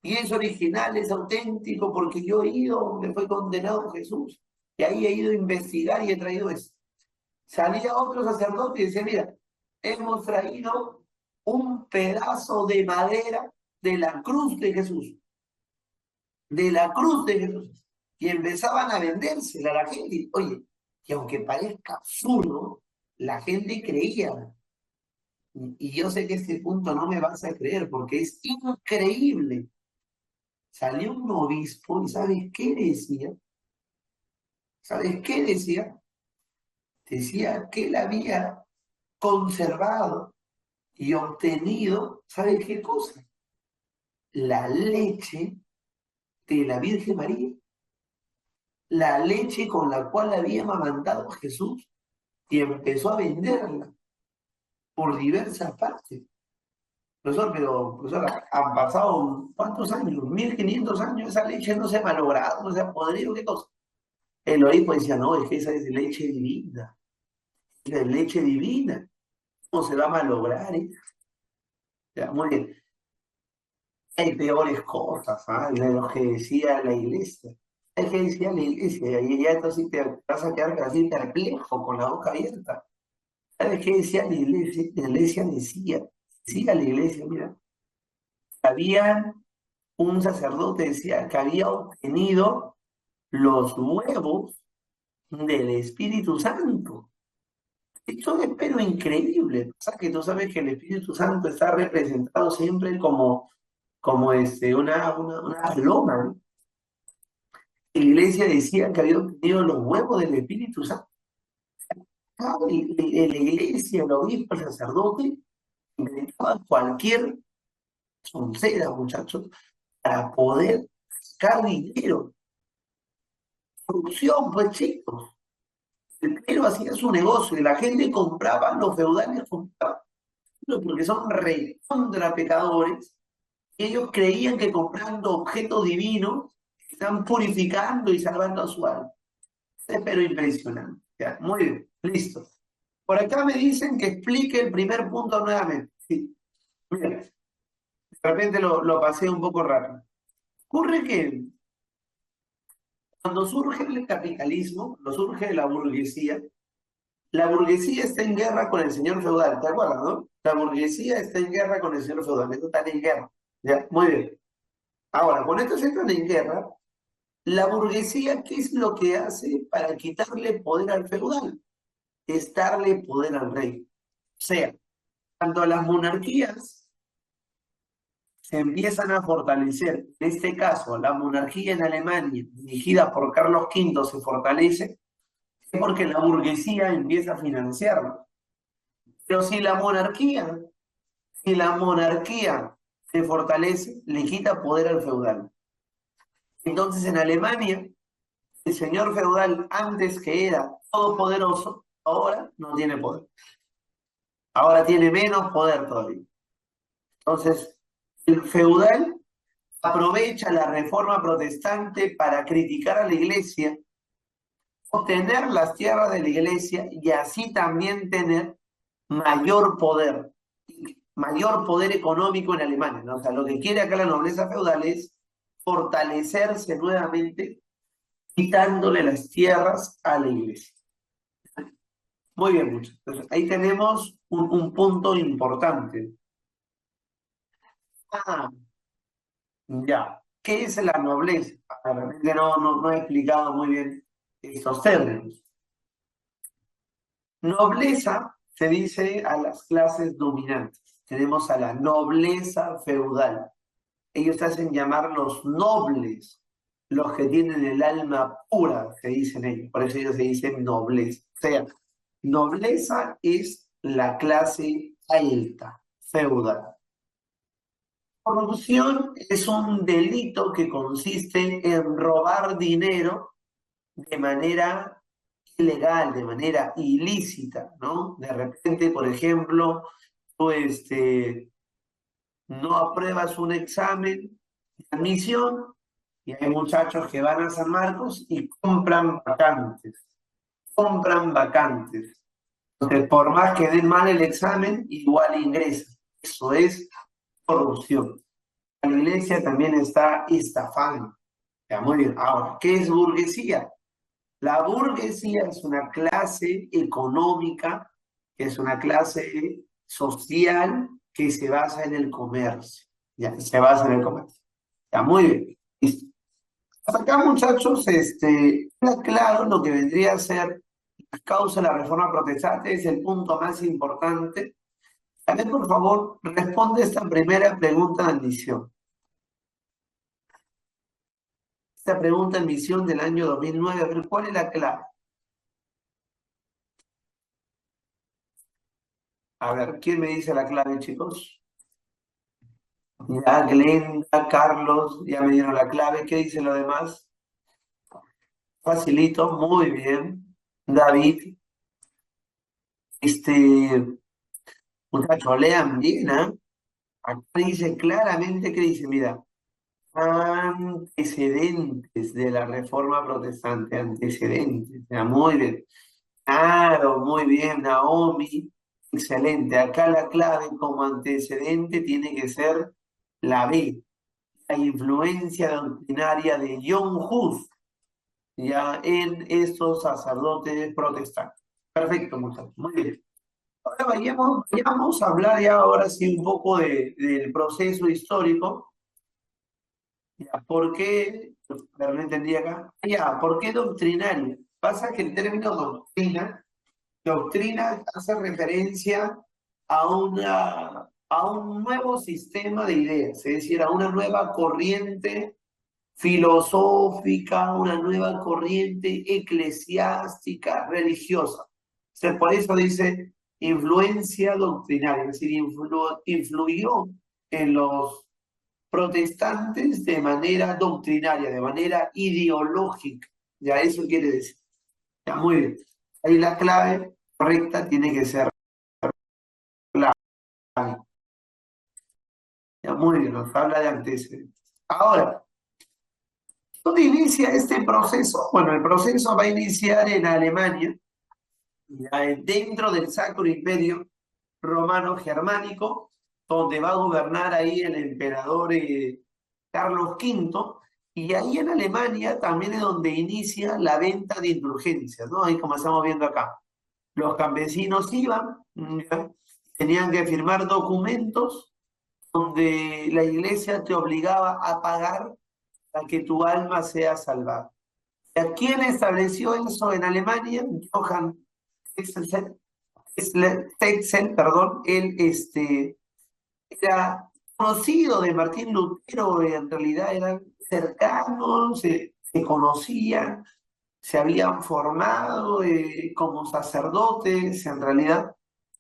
[SPEAKER 1] Y es original, es auténtico, porque yo he ido donde fue condenado Jesús. Y ahí he ido a investigar y he traído eso. Salía otro sacerdote y decía, mira, hemos traído un pedazo de madera de la cruz de Jesús. De la cruz de Jesús. Y empezaban a vendérsela a la gente. Oye, y aunque parezca absurdo, la gente creía. Y yo sé que este punto no me vas a creer porque es increíble. Salió un obispo y ¿sabes qué decía? ¿Sabes qué decía? Decía que él había conservado y obtenido, ¿sabes qué cosa? La leche de la Virgen María, la leche con la cual había amamantado a Jesús y empezó a venderla por diversas partes. Profesor, han pasado ¿cuántos años? 1500 años, esa leche no se ha malogrado, no se ha podrido, ¿qué cosa? El obispo decía, no, es que esa es leche divina, la leche divina. ¿Cómo se va a malograr? Ya, muy bien. Hay peores cosas, ¿ah? De lo que decía la iglesia. Es que decía la iglesia, y ya entonces te vas a quedar así perplejo, con la boca abierta. ¿Sabes qué decía la iglesia? La iglesia decía la iglesia, mira, había un sacerdote, decía, que había obtenido los huevos del Espíritu Santo. Esto es pero increíble. O sea, que tú sabes que el Espíritu Santo está representado siempre como una paloma, ¿no? La iglesia decía que había obtenido los huevos del Espíritu Santo. La iglesia, el obispo, el sacerdote, inventaba cualquier soncera, muchachos, para poder sacar dinero. Corrupción, pues chicos. El clero hacía su negocio y la gente compraba, los feudales compraban, porque son recontra pecadores. Ellos creían que comprando objetos divinos están purificando y salvando a su alma. Pero impresionante. Ya, muy bien, listo. Por acá me dicen que explique el primer punto nuevamente. Sí. Mira, de repente lo pasé un poco rápido. Ocurre que cuando surge el capitalismo, cuando surge la burguesía está en guerra con el señor feudal, ¿te acuerdas, no? La burguesía está en guerra con el señor feudal, estos están en guerra. Ya, muy bien. Ahora, con estos entran en guerra, la burguesía, ¿qué es lo que hace para quitarle poder al feudal? Es darle poder al rey. O sea, cuando las monarquías se empiezan a fortalecer, en este caso, la monarquía en Alemania, dirigida por Carlos V, se fortalece, es porque la burguesía empieza a financiarlo. Pero si la monarquía se fortalece, le quita poder al feudal. Entonces, en Alemania, el señor feudal, antes que era todopoderoso, ahora no tiene poder. Ahora tiene menos poder todavía. Entonces, el feudal aprovecha la reforma protestante para criticar a la iglesia, obtener las tierras de la iglesia y así también tener mayor poder económico en Alemania, ¿no? O sea, lo que quiere acá la nobleza feudal es fortalecerse nuevamente, quitándole las tierras a la iglesia. Muy bien, muchachos. Entonces, ahí tenemos un punto importante. Ah, ya. ¿Qué es la nobleza? Realmente no he explicado muy bien estos términos. Nobleza se dice a las clases dominantes. Tenemos a la nobleza feudal. Ellos se hacen llamar los nobles, los que tienen el alma pura, se dicen ellos. Por eso ellos se dicen nobleza. O sea, nobleza es la clase alta, feudal. Corrupción es un delito que consiste en robar dinero de manera ilegal, de manera ilícita, ¿no? De repente, por ejemplo, tú no apruebas un examen de admisión y hay muchachos que van a San Marcos y compran vacantes, compran vacantes. Entonces, por más que den mal el examen, igual ingresan. Eso es corrupción. La iglesia también está estafando. Ya, muy bien. Ahora, ¿qué es burguesía? La burguesía es una clase económica, es una clase social que se basa en el comercio. Ya, se basa en el comercio. Ya, muy bien. Listo. Hasta acá, muchachos, queda claro lo que vendría a ser la causa de la reforma protestante, es el punto más importante. A ver, por favor, responde esta primera pregunta de admisión. Esta pregunta de admisión del año 2009, a ver, ¿cuál es la clave? A ver, ¿quién me dice la clave, chicos? Ya, Glenda, Carlos, ya me dieron la clave. ¿Qué dicen los demás? Facilito, muy bien. David, muchachos, lean bien, ¿eh? Acá dice claramente que dice, mira, antecedentes de la reforma protestante, antecedentes, ya, muy bien. Claro, muy bien, Naomi, excelente. Acá la clave como antecedente tiene que ser la B, la influencia doctrinaria de John Hus ya en estos sacerdotes protestantes. Perfecto, muchachos, muy bien. Ahora vayamos a hablar ya ahora sí un poco del proceso histórico. Ya, ¿por qué? Pero no entendí acá. Ya, ¿por qué doctrinario? Pasa que el término doctrina hace referencia a un nuevo sistema de ideas, es decir, a una nueva corriente filosófica, una nueva corriente eclesiástica, religiosa. O por eso dice influencia doctrinaria, es decir, influyó en los protestantes de manera doctrinaria, de manera ideológica. Ya eso quiere decir. Ya, muy bien. Ahí la clave correcta tiene que ser clave. Ya, muy bien, nos habla de antecedentes. Ahora, ¿dónde inicia este proceso? Bueno, el proceso va a iniciar en Alemania, dentro del Sacro Imperio Romano Germánico, donde va a gobernar ahí el emperador Carlos V, Y ahí en Alemania también es donde inicia la venta de indulgencias, ¿no? Ahí como estamos viendo acá. Los campesinos iban, ¿ya? Tenían que firmar documentos donde la iglesia te obligaba a pagar para que tu alma sea salvada. ¿Y a quién estableció eso en Alemania? Johann Tetzel, Tetzel, perdón, él era conocido de Martín Lutero, en realidad eran cercanos, se conocían, se habían formado como sacerdotes en realidad.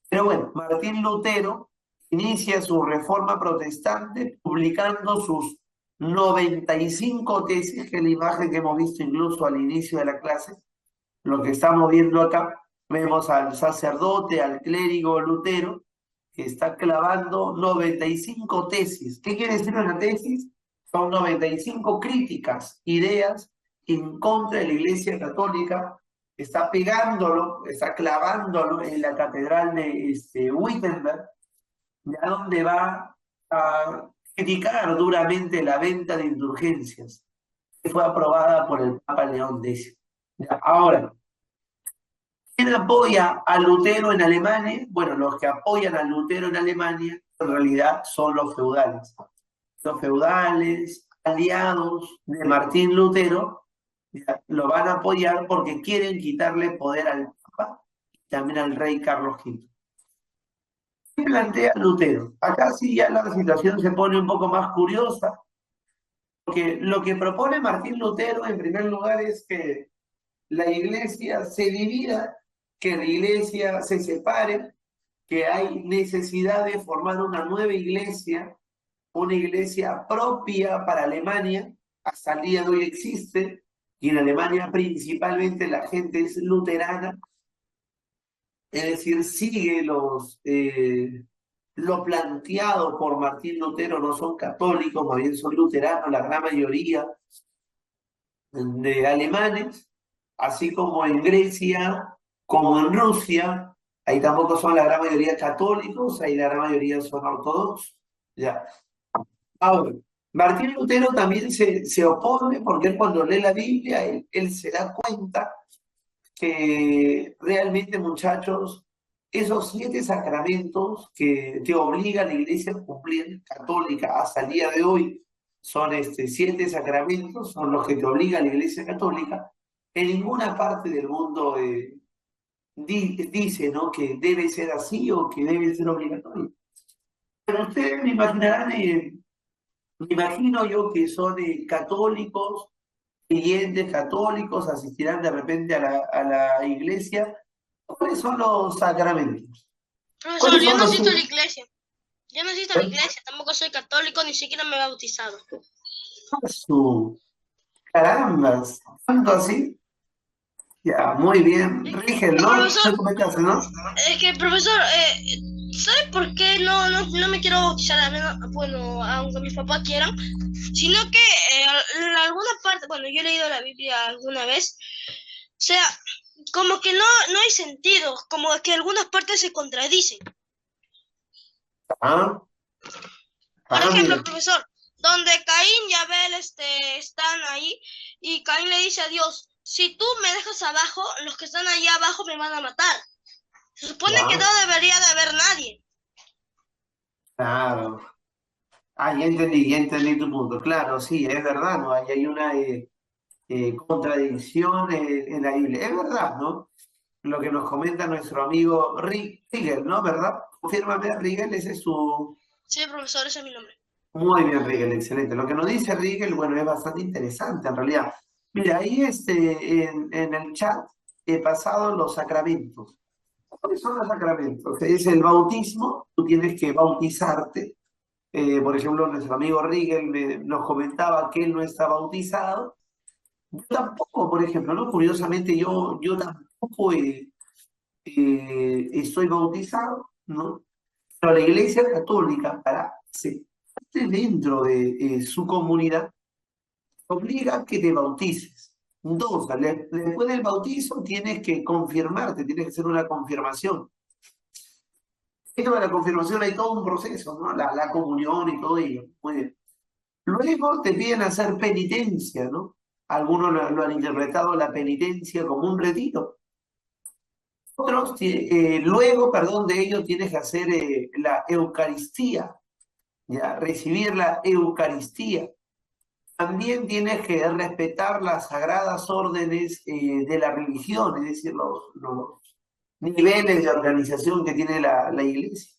[SPEAKER 1] Pero bueno, Martín Lutero inicia su reforma protestante publicando sus 95 tesis, que es la imagen que hemos visto incluso al inicio de la clase. Lo que estamos viendo acá, vemos al sacerdote, al clérigo Lutero, que está clavando 95 tesis. ¿Qué quiere decir una tesis? Son 95 críticas, ideas en contra de la Iglesia Católica. Está pegándolo, está clavándolo en la catedral de Wittenberg, ya donde va a criticar duramente la venta de indulgencias, que fue aprobada por el Papa León X. Ya, ahora, ¿quién apoya a Lutero en Alemania? Bueno, los que apoyan a Lutero en Alemania en realidad son los feudales. Los feudales, aliados de Martín Lutero, ya, lo van a apoyar porque quieren quitarle poder al Papa y también al rey Carlos V. ¿Qué plantea Lutero? Acá sí ya la situación se pone un poco más curiosa, porque lo que propone Martín Lutero en primer lugar es que la iglesia se divida, que la iglesia se separe, que hay necesidad de formar una nueva iglesia, una iglesia propia para Alemania, hasta el día de hoy existe, y en Alemania principalmente la gente es luterana, es decir, sigue lo planteado por Martín Lutero, no son católicos, más bien son luteranos, la gran mayoría de alemanes, así como en Grecia, como en Rusia, ahí tampoco son la gran mayoría católicos, ahí la gran mayoría son ortodoxos. Ya. Ahora, Martín Lutero también se opone porque él cuando lee la Biblia, él se da cuenta que realmente, muchachos, esos 7 sacramentos que obliga la Iglesia a cumplir, católica, hasta el día de hoy, son 7 sacramentos, son los que te obliga la Iglesia Católica. En ninguna parte del mundo dice, ¿no?, que debe ser así o que debe ser obligatorio. Pero ustedes me imaginarán, me imagino yo que son católicos, creyentes católicos, asistirán de repente a la iglesia. ¿Cuáles son los sacramentos?
[SPEAKER 2] Profesor,
[SPEAKER 1] ¿Cuáles
[SPEAKER 2] yo
[SPEAKER 1] son
[SPEAKER 2] no
[SPEAKER 1] los
[SPEAKER 2] asisto a la
[SPEAKER 1] signos?
[SPEAKER 2] iglesia. Yo no asisto a la iglesia, tampoco soy católico, ni siquiera me he bautizado.
[SPEAKER 1] Su carambas, ¿tanto así? Ya, muy bien. Rigel, ¿no?
[SPEAKER 2] Profesor,
[SPEAKER 1] ¿Me comentaste, no?
[SPEAKER 2] es que, profesor, ¿sabe por qué no me quiero bautizar? Bueno, aunque mis papás quieran, sino que en alguna parte, bueno, yo he leído la Biblia alguna vez, o sea, como que no hay sentido, como que algunas partes se contradicen.
[SPEAKER 1] Ah,
[SPEAKER 2] Por
[SPEAKER 1] mira.
[SPEAKER 2] ejemplo, profesor, donde Caín y Abel están ahí y Caín le dice a Dios, si tú me dejas abajo, los que están allá abajo me van a matar. Se supone que
[SPEAKER 1] Ya,
[SPEAKER 2] no debería de haber nadie.
[SPEAKER 1] claro. Ya entendí tu punto. Claro, sí, es verdad, ¿no? Ahí hay una contradicción en la Biblia. Es verdad, ¿no? Lo que nos comenta nuestro amigo Rigel, ¿no? ¿Verdad? Confírmame, Rigel, ese es su...
[SPEAKER 2] Sí, profesor, ese es mi nombre.
[SPEAKER 1] Muy bien, Rigel, excelente. Lo que nos dice Rigel, bueno, es bastante interesante en realidad. Mira, ahí en el chat he pasado los sacramentos. ¿Cuáles son los sacramentos? Es el bautismo, tú tienes que bautizarte. Por ejemplo, nuestro amigo Rigel nos comentaba que él no está bautizado. Yo tampoco, por ejemplo, ¿no? Curiosamente, yo tampoco estoy bautizado, ¿no? Pero la Iglesia Católica, para ser parte dentro de su comunidad, obliga a que te bautices. Dos, después del bautizo tienes que confirmarte, tienes que hacer una confirmación. Esto de la confirmación hay todo un proceso, ¿no? La comunión y todo ello. Muy bien. Luego te piden hacer penitencia, ¿no? Algunos lo han interpretado la penitencia como un retiro. Otros, luego, perdón, de ello tienes que hacer la Eucaristía, ¿ya? Recibir la Eucaristía. También tienes que respetar las sagradas órdenes de la religión, es decir, los niveles de organización que tiene la iglesia.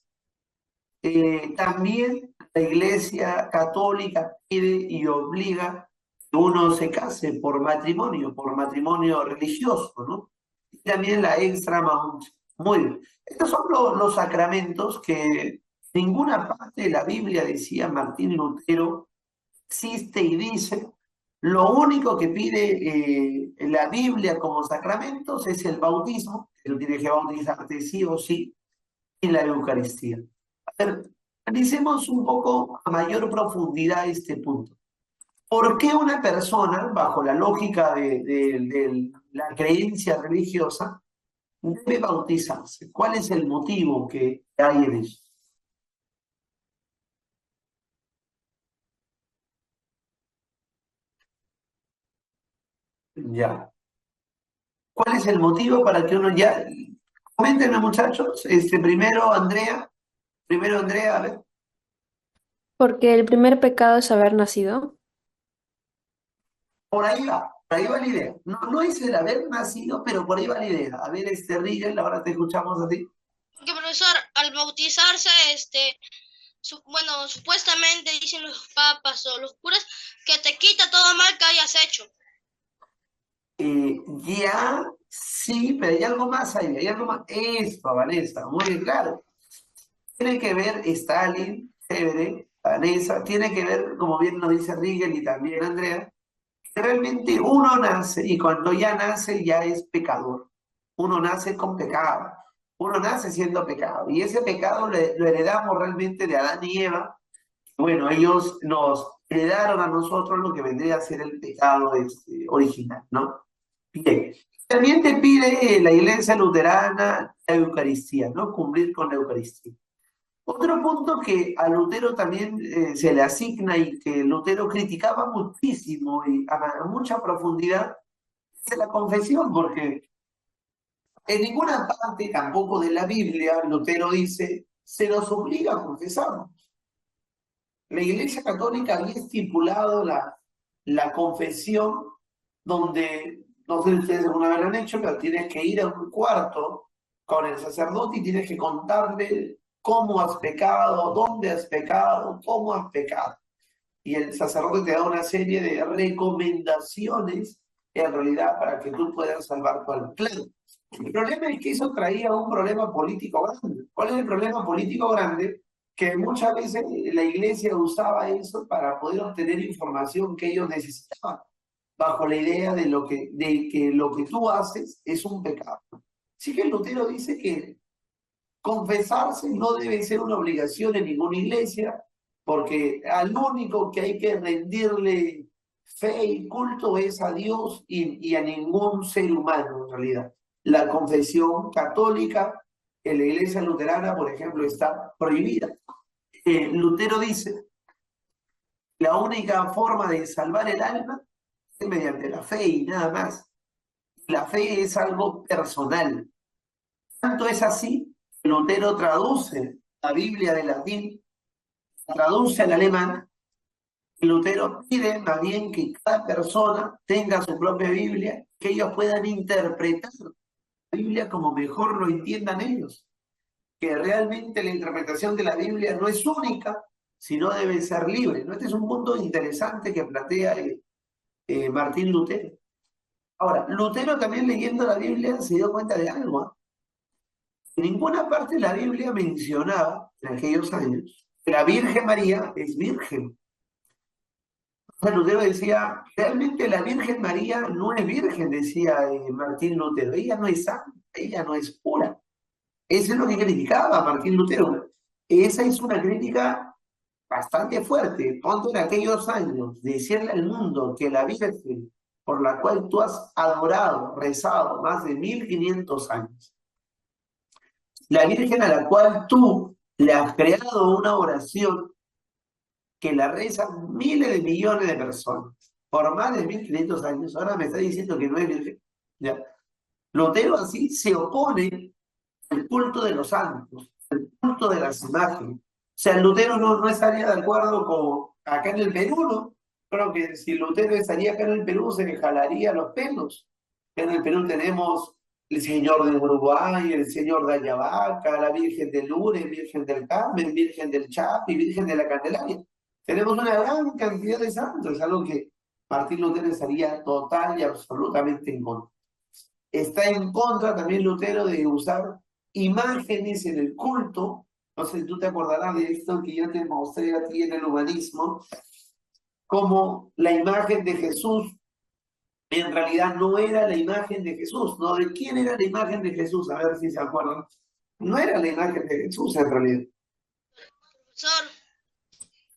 [SPEAKER 1] También la iglesia católica pide y obliga que uno se case por matrimonio religioso, ¿no? Y también la extramaunción. Muy bien. Estos son los sacramentos que ninguna parte de la Biblia, decía Martín Lutero, existe y dice. Lo único que pide la Biblia como sacramentos es el bautismo, que tú tienes que bautizarte sí o sí, y la Eucaristía. A ver, analicemos un poco a mayor profundidad este punto. ¿Por qué una persona, bajo la lógica de la creencia religiosa, debe bautizarse? ¿Cuál es el motivo que hay en eso? Ya. ¿Cuál es el motivo para que uno ya... Coméntenme, muchachos. Primero Andrea, a ver.
[SPEAKER 3] Porque el primer pecado es haber nacido.
[SPEAKER 1] Por ahí va la idea. No, no es el haber nacido, pero por ahí va la idea. A ver, Rigel, ahora te escuchamos a ti.
[SPEAKER 2] Porque, profesor, al bautizarse, bueno, supuestamente dicen los papas o los curas que te quita todo mal que hayas hecho.
[SPEAKER 1] Ya, sí, pero hay algo más ahí, hay algo más. Esto, Vanessa, muy bien, claro. Tiene que ver Stalin, chévere, Vanessa, tiene que ver, como bien nos dice Rigel y también Andrea, que realmente uno nace y cuando ya nace ya es pecador. Uno nace con pecado, uno nace siendo pecado y ese pecado lo heredamos realmente de Adán y Eva. Bueno, ellos nos heredaron a nosotros lo que vendría a ser el pecado original, ¿no? Bien. También te pide la iglesia luterana la Eucaristía, ¿no? Cumplir con la Eucaristía. Otro punto que a Lutero también se le asigna y que Lutero criticaba muchísimo y a mucha profundidad es la confesión, porque en ninguna parte tampoco de la Biblia Lutero dice se nos obliga a confesarnos. La Iglesia Católica había estipulado la confesión donde, no sé si ustedes alguna vez lo han hecho, pero tienes que ir a un cuarto con el sacerdote y tienes que contarle cómo has pecado, dónde has pecado, cómo has pecado. Y el sacerdote te da una serie de recomendaciones en realidad para que tú puedas salvar tu alma. Claro, el problema es que eso traía un problema político grande. ¿Cuál es el problema político grande? Que muchas veces la iglesia usaba eso para poder obtener información que ellos necesitaban, bajo la idea de que lo que tú haces es un pecado. Sí que Lutero dice que confesarse no debe ser una obligación en ninguna iglesia, porque al único que hay que rendirle fe y culto es a Dios y a ningún ser humano en realidad. La confesión católica en la iglesia luterana, por ejemplo, está prohibida. Lutero dice, la única forma de salvar el alma es mediante la fe y nada más. La fe es algo personal. Tanto es así que Lutero traduce la Biblia del latín, traduce al alemán, y Lutero pide más bien que cada persona tenga su propia Biblia, que ellos puedan interpretar la Biblia como mejor lo entiendan ellos. Que realmente la interpretación de la Biblia no es única, sino debe ser libre, ¿no? Este es un punto interesante que plantea Martín Lutero. Ahora, Lutero también leyendo la Biblia se dio cuenta de algo, ¿eh? En ninguna parte de la Biblia mencionaba, en aquellos años, que la Virgen María es virgen. O sea, Lutero decía, realmente la Virgen María no es virgen, decía Martín Lutero. Ella no es santa, ella no es pura. Eso es lo que criticaba Martín Lutero. Esa es una crítica bastante fuerte. Ponte en aquellos años, decirle al mundo que la Virgen por la cual tú has adorado, rezado más de 1500 años, la Virgen a la cual tú le has creado una oración que la rezan miles de millones de personas por más de 1500 años. Ahora me está diciendo que no es virgen. ¿Ya? Lutero así se opone al culto de los santos, al culto de las imágenes. O sea, Lutero no estaría de acuerdo con acá en el Perú, ¿no? Creo que si Lutero estaría acá en el Perú se le jalaría los pelos. En el Perú tenemos el Señor de Uruguay, el Señor de Ayabaca, la Virgen de Lourdes, Virgen del Carmen, Virgen del Chapi, Virgen de la Candelaria. Tenemos una gran cantidad de santos, algo que Martín Lutero estaría total y absolutamente en contra. Está en contra también Lutero de usar imágenes en el culto. No sé, tú te acordarás de esto que yo te mostré a ti en el humanismo, como la imagen de Jesús en realidad no era la imagen de Jesús, ¿no? ¿De quién era la imagen de Jesús? A ver si se acuerdan. No era la imagen de Jesús en realidad.
[SPEAKER 2] Profesor,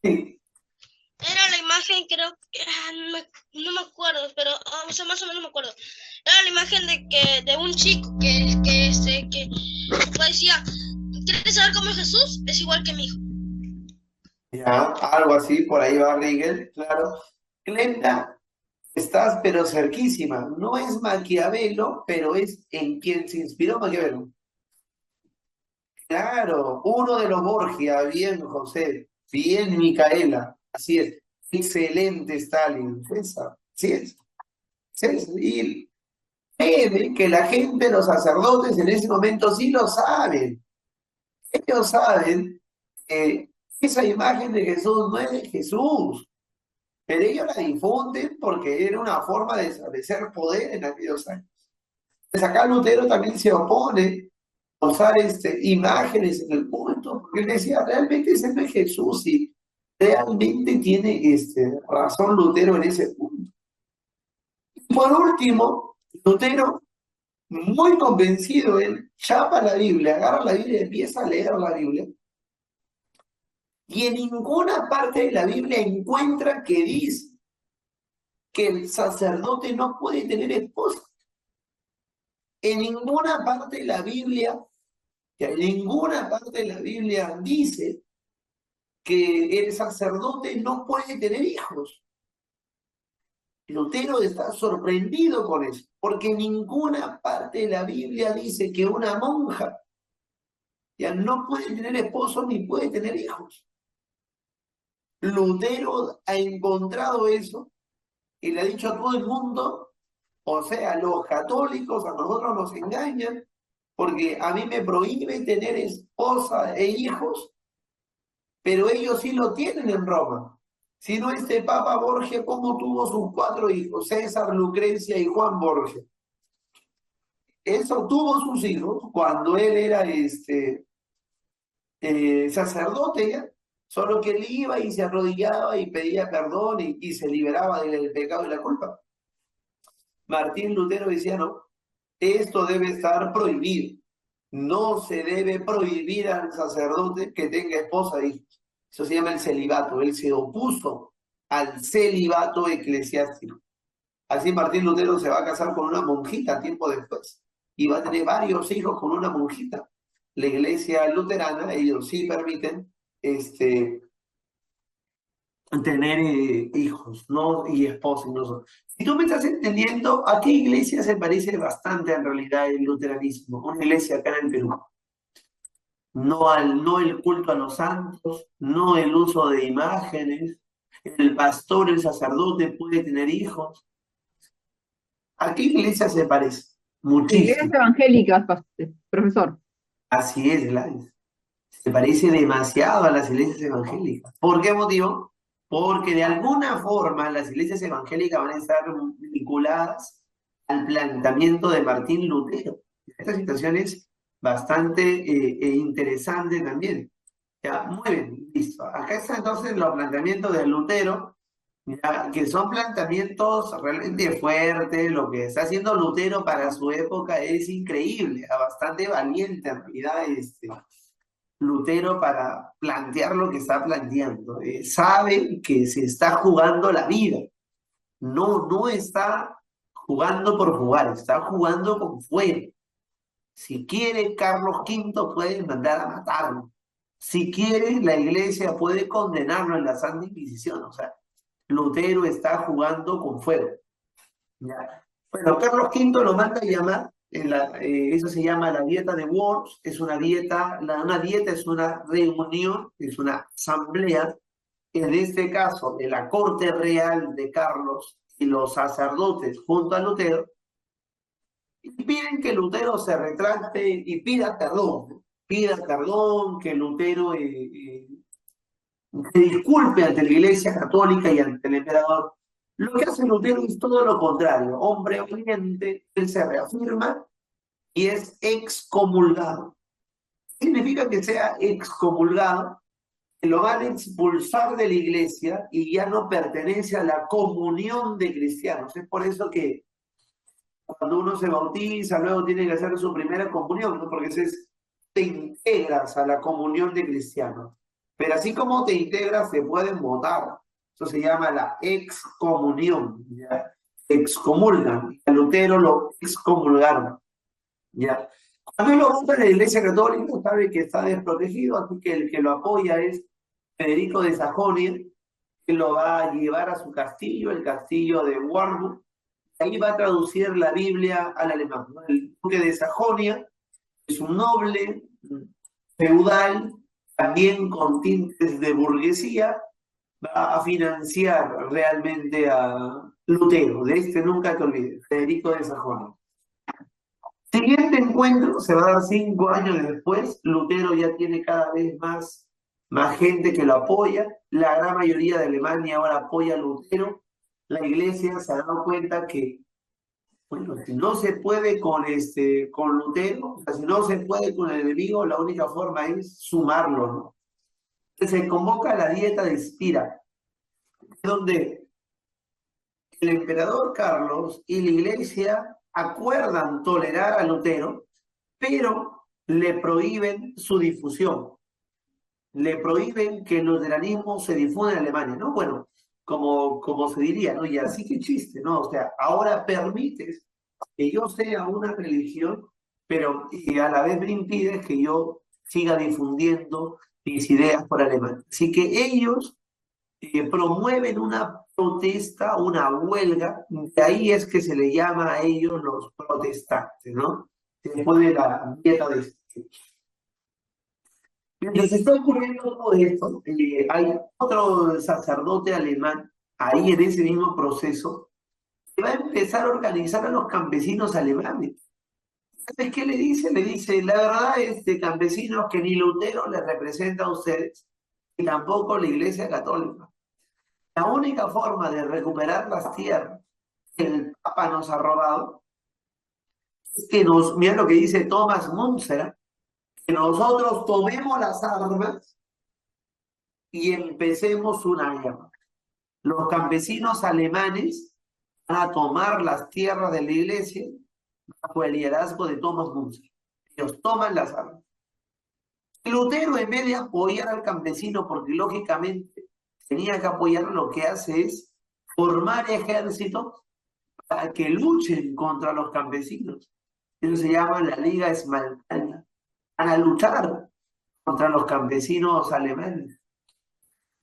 [SPEAKER 1] Sí.
[SPEAKER 2] era la imagen, creo que no me acuerdo, pero o sea, más o menos me acuerdo. Era la imagen de un chico que decía, ¿quieres saber cómo es Jesús? Es igual que mi hijo.
[SPEAKER 1] Ya, algo así, por ahí va Riegel, claro. Glenda, estás pero cerquísima. No es Maquiavelo, pero es en quien se inspiró Maquiavelo. Claro, uno de los Borgia, bien José, bien Micaela, así es. Excelente Stalin, esa, sí es. Sí es. Y cree que la gente, los sacerdotes en ese momento sí lo saben. Ellos saben que esa imagen de Jesús no es de Jesús, pero ellos la difunden porque era una forma de establecer poder en aquellos años. Pues acá Lutero también se opone a usar imágenes en el culto, porque él decía, realmente ese no es Jesús, y realmente tiene razón Lutero en ese punto. Y por último, Lutero, muy convencido, él chapa la Biblia, agarra la Biblia y empieza a leer la Biblia, y en ninguna parte de la Biblia encuentra que dice que el sacerdote no puede tener esposa. En ninguna parte de la Biblia, en ninguna parte de la Biblia dice que el sacerdote no puede tener hijos. Lutero está sorprendido con eso, porque en ninguna parte de la Biblia dice que una monja ya no puede tener esposo ni puede tener hijos. Lutero ha encontrado eso y le ha dicho a todo el mundo, o sea, los católicos a nosotros nos engañan porque a mí me prohíbe tener esposa e hijos, pero ellos sí lo tienen en Roma. Si no, este Papa Borgia, ¿cómo tuvo sus 4 hijos? César, Lucrecia y Juan Borgia. Eso tuvo sus hijos cuando él era sacerdote ya. Solo que él iba y se arrodillaba y pedía perdón y se liberaba del pecado y la culpa. Martín Lutero decía, no, esto debe estar prohibido. No se debe prohibir al sacerdote que tenga esposa e hijos. Eso se llama el celibato. Él se opuso al celibato eclesiástico. Así Martín Lutero se va a casar con una monjita tiempo después y va a tener varios hijos con una monjita. La iglesia luterana, ellos sí permiten tener hijos, ¿no? Y esposos, no. Si tú me estás entendiendo, ¿a qué iglesia se parece bastante en realidad el luteranismo? Una iglesia acá en el Perú. No el culto a los santos, no el uso de imágenes, el pastor, el sacerdote puede tener hijos. ¿A qué iglesia se parece?
[SPEAKER 4] Iglesias
[SPEAKER 1] Muchísimo.
[SPEAKER 4] evangélicas, profesor.
[SPEAKER 1] Así es, Gladys. Se parece demasiado a las iglesias evangélicas. ¿Por qué motivo? Porque de alguna forma las iglesias evangélicas van a estar vinculadas al planteamiento de Martín Lutero. Esta situación es bastante interesante también. Ya, muy bien, listo. Acá están entonces los planteamientos de Lutero, ya, que son planteamientos realmente fuertes. Lo que está haciendo Lutero para su época es increíble, bastante valiente en realidad Lutero para plantear lo que está planteando. Sabe que se está jugando la vida. No está jugando por jugar, está jugando con fuego. Si quiere Carlos V puede mandar a matarlo. Si quiere, la iglesia puede condenarlo en la Santa Inquisición. O sea, Lutero está jugando con fuego. ¿Ya? Bueno, Carlos V lo manda a llamar, eso se llama la dieta de Worms, es una dieta, una dieta es una reunión, es una asamblea, en este caso de la corte real de Carlos y los sacerdotes junto a Lutero, y piden que Lutero se retracte y pida perdón, ¿no? Pida perdón, que Lutero se disculpe ante la Iglesia Católica y ante el emperador. Lo que hace Lutero es todo lo contrario. Hombre obediente, él se reafirma y es excomulgado. Significa que sea excomulgado, que lo van a expulsar de la iglesia y ya no pertenece a la comunión de cristianos. Es por eso que cuando uno se bautiza, luego tiene que hacer su primera comunión, ¿no? Porque te integras a la comunión de cristianos. Pero así como te integras, te pueden votar. Eso se llama la excomunión, ¿ya? Excomulgan. A Lutero lo excomulgaron, ¿ya? Cuando él lo vota en la Iglesia Católica, sabe que está desprotegido, así que el que lo apoya es Federico de Sajonia, que lo va a llevar a su castillo, el castillo de Warburg. Ahí va a traducir la Biblia al alemán, ¿no? El duque de Sajonia es un noble feudal, también con tintes de burguesía, va a financiar realmente a Lutero. De este nunca te olvides, Federico de Sajonia. Siguiente encuentro se va a dar 5 años después. Lutero ya tiene cada vez más gente que lo apoya. La gran mayoría de Alemania ahora apoya a Lutero. La iglesia se ha dado cuenta que, bueno, si no se puede con Lutero, o sea, si no se puede con el enemigo, la única forma es sumarlo, ¿no? Se convoca la dieta de Spira, donde el emperador Carlos y la iglesia acuerdan tolerar a Lutero, pero le prohíben su difusión. Le prohíben que el luteranismo se difunda en Alemania, ¿no? Bueno, como se diría, ¿no? Y así que chiste, ¿no? O sea, ahora permites que yo sea una religión, pero y a la vez me impides que yo siga difundiendo mis ideas por Alemania. Así que ellos promueven una protesta, una huelga, de ahí es que se le llama a ellos los protestantes, ¿no? Después de la dieta de Mientras está ocurriendo todo esto, hay otro sacerdote alemán, ahí en ese mismo proceso, que va a empezar a organizar a los campesinos alemanes. ¿Sabes qué le dice? Le dice, la verdad, campesinos, que ni Lutero les representa a ustedes, y tampoco la Iglesia Católica. La única forma de recuperar las tierras que el Papa nos ha robado es que mira lo que dice Thomas Muntzer, que nosotros tomemos las armas y empecemos una guerra. Los campesinos alemanes van a tomar las tierras de la iglesia bajo el liderazgo de Thomas Muntzer. Ellos toman las armas. Lutero, en vez de apoyar al campesino, porque lógicamente tenía que apoyar, lo que hace es formar ejércitos para que luchen contra los campesinos. Eso se llama la Liga Esmaltana. Van a luchar contra los campesinos alemanes.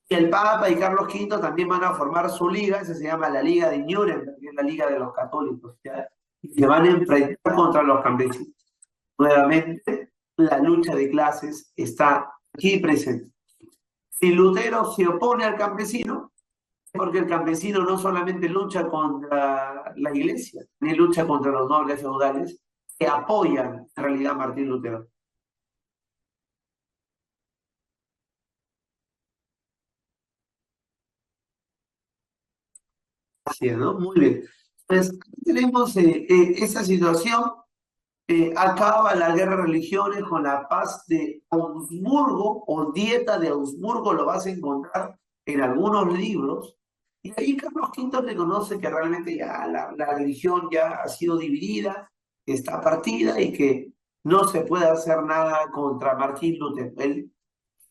[SPEAKER 1] Y el Papa y Carlos V también van a formar su liga, esa se llama la Liga de Nuremberg, que es la Liga de los Católicos, ¿ya? Y se van a enfrentar contra los campesinos. Nuevamente, la lucha de clases está aquí presente. Si Lutero se opone al campesino, porque el campesino no solamente lucha contra la iglesia, ni lucha contra los nobles feudales que apoyan en realidad a Martín Lutero. Así es, ¿no? Muy bien. Entonces, tenemos esa situación. Acaba la guerra de religiones con la paz de Augsburgo, o dieta de Augsburgo, lo vas a encontrar en algunos libros. Y ahí Carlos V reconoce que realmente ya la religión ya ha sido dividida, está partida y que no se puede hacer nada contra Martín Lutero. Él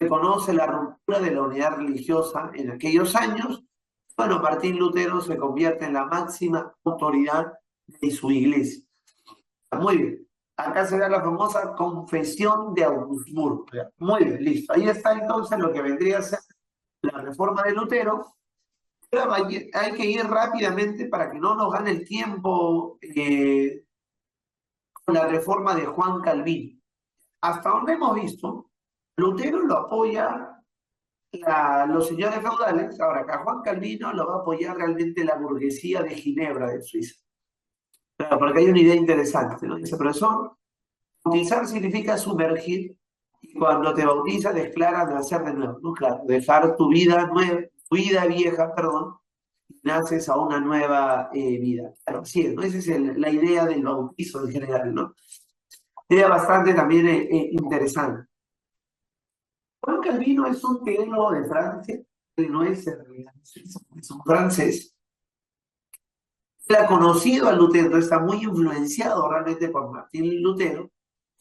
[SPEAKER 1] reconoce la ruptura de la unidad religiosa en aquellos años. Bueno, Martín Lutero se convierte en la máxima autoridad de su iglesia. Muy bien. Acá se da la famosa Confesión de Augsburgo. ¿Ya? Muy bien, listo. Ahí está entonces lo que vendría a ser la reforma de Lutero. Pero hay que ir rápidamente para que no nos gane el tiempo con la reforma de Juan Calvino. Hasta donde hemos visto, Lutero lo apoya los señores feudales. Ahora, acá Juan Calvino lo va a apoyar realmente la burguesía de Ginebra, de Suiza. Claro, porque hay una idea interesante, ¿no? Dice, profesor, bautizar significa sumergir, y cuando te bautizas declaras nacer de nuevo, ¿no? Claro, dejar tu vida nueva, tu vida vieja, perdón, y naces a una nueva vida. Claro, así es, ¿no? Esa es la idea del bautizo en general, ¿no? Idea bastante también interesante. Juan Calvino es un teólogo de Francia, que no es en realidad suizo, es un francés. Él ha conocido a Lutero, está muy influenciado realmente por Martín Lutero,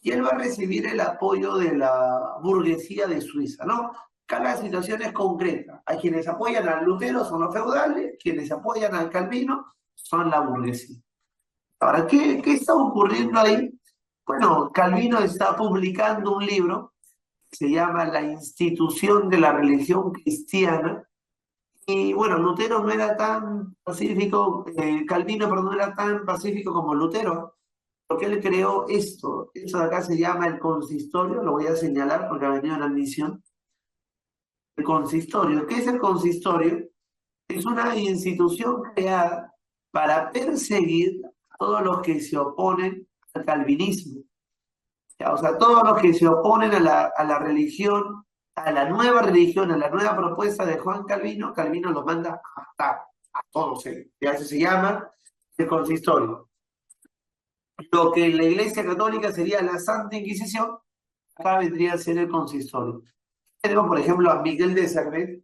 [SPEAKER 1] y él va a recibir el apoyo de la burguesía de Suiza, ¿no? Cada situación es concreta. Hay quienes apoyan a Lutero, son los feudales, quienes apoyan al Calvino son la burguesía. Ahora, ¿qué está ocurriendo ahí? Bueno, Calvino está publicando un libro que se llama La institución de la religión cristiana. Y bueno, Lutero no era tan pacífico, Calvino, perdón, no era tan pacífico como Lutero, porque él creó esto. Eso de acá se llama el consistorio, lo voy a señalar porque ha venido en la admisión. El consistorio. ¿Qué es el consistorio? Es una institución creada para perseguir a todos los que se oponen al calvinismo. O sea, todos los que se oponen a la religión, a la nueva religión, a la nueva propuesta de Juan Calvino, Calvino los manda a matar a todos ellos. Y así se llama el consistorio. Lo que en la Iglesia Católica sería la Santa Inquisición, acá vendría a ser el consistorio. Tenemos, por ejemplo, a Miguel de Cervet,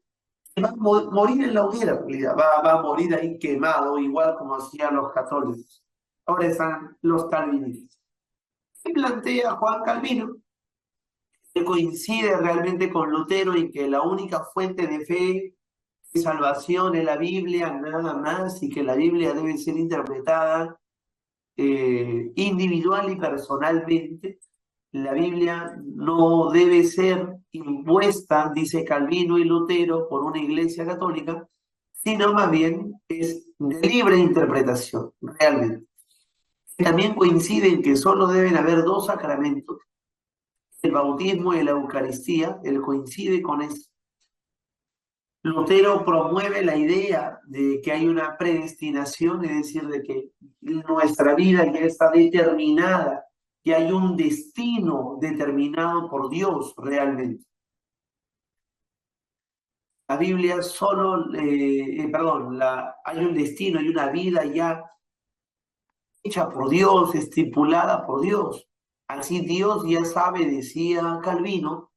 [SPEAKER 1] que va a morir en la hoguera, en realidad. Va a morir ahí quemado, igual como hacían los católicos. Ahora están los calvinistas. ¿Qué plantea Juan Calvino? Que coincide realmente con Lutero en que la única fuente de fe, de salvación es la Biblia, nada más, y que la Biblia debe ser interpretada individual y personalmente. La Biblia no debe ser impuesta, dice Calvino y Lutero, por una iglesia católica, sino más bien es de libre interpretación, realmente. También coinciden que solo deben haber dos sacramentos, el bautismo y la Eucaristía. Él coincide con eso. Lutero promueve la idea de que hay una predestinación, es decir, de que nuestra vida ya está determinada, que hay un destino determinado por Dios realmente. La Biblia solo, hay un destino y una vida ya hecha por Dios, estipulada por Dios. Así Dios ya sabe, decía Calvino,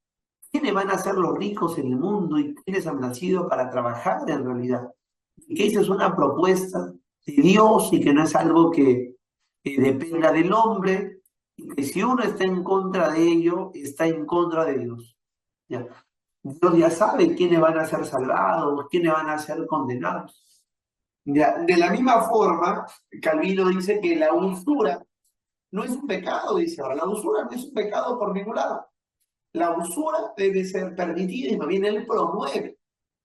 [SPEAKER 1] quiénes van a ser los ricos en el mundo y quiénes han nacido para trabajar en realidad. Y que esa es una propuesta de Dios y que no es algo que dependa del hombre, y que si uno está en contra de ello, está en contra de Dios. ¿Ya? Dios ya sabe quiénes van a ser salvados, quiénes van a ser condenados. ¿Ya? De la misma forma, Calvino dice que la usura no es un pecado, dice ahora. La usura no es un pecado por ningún lado. La usura debe ser permitida y más bien él promueve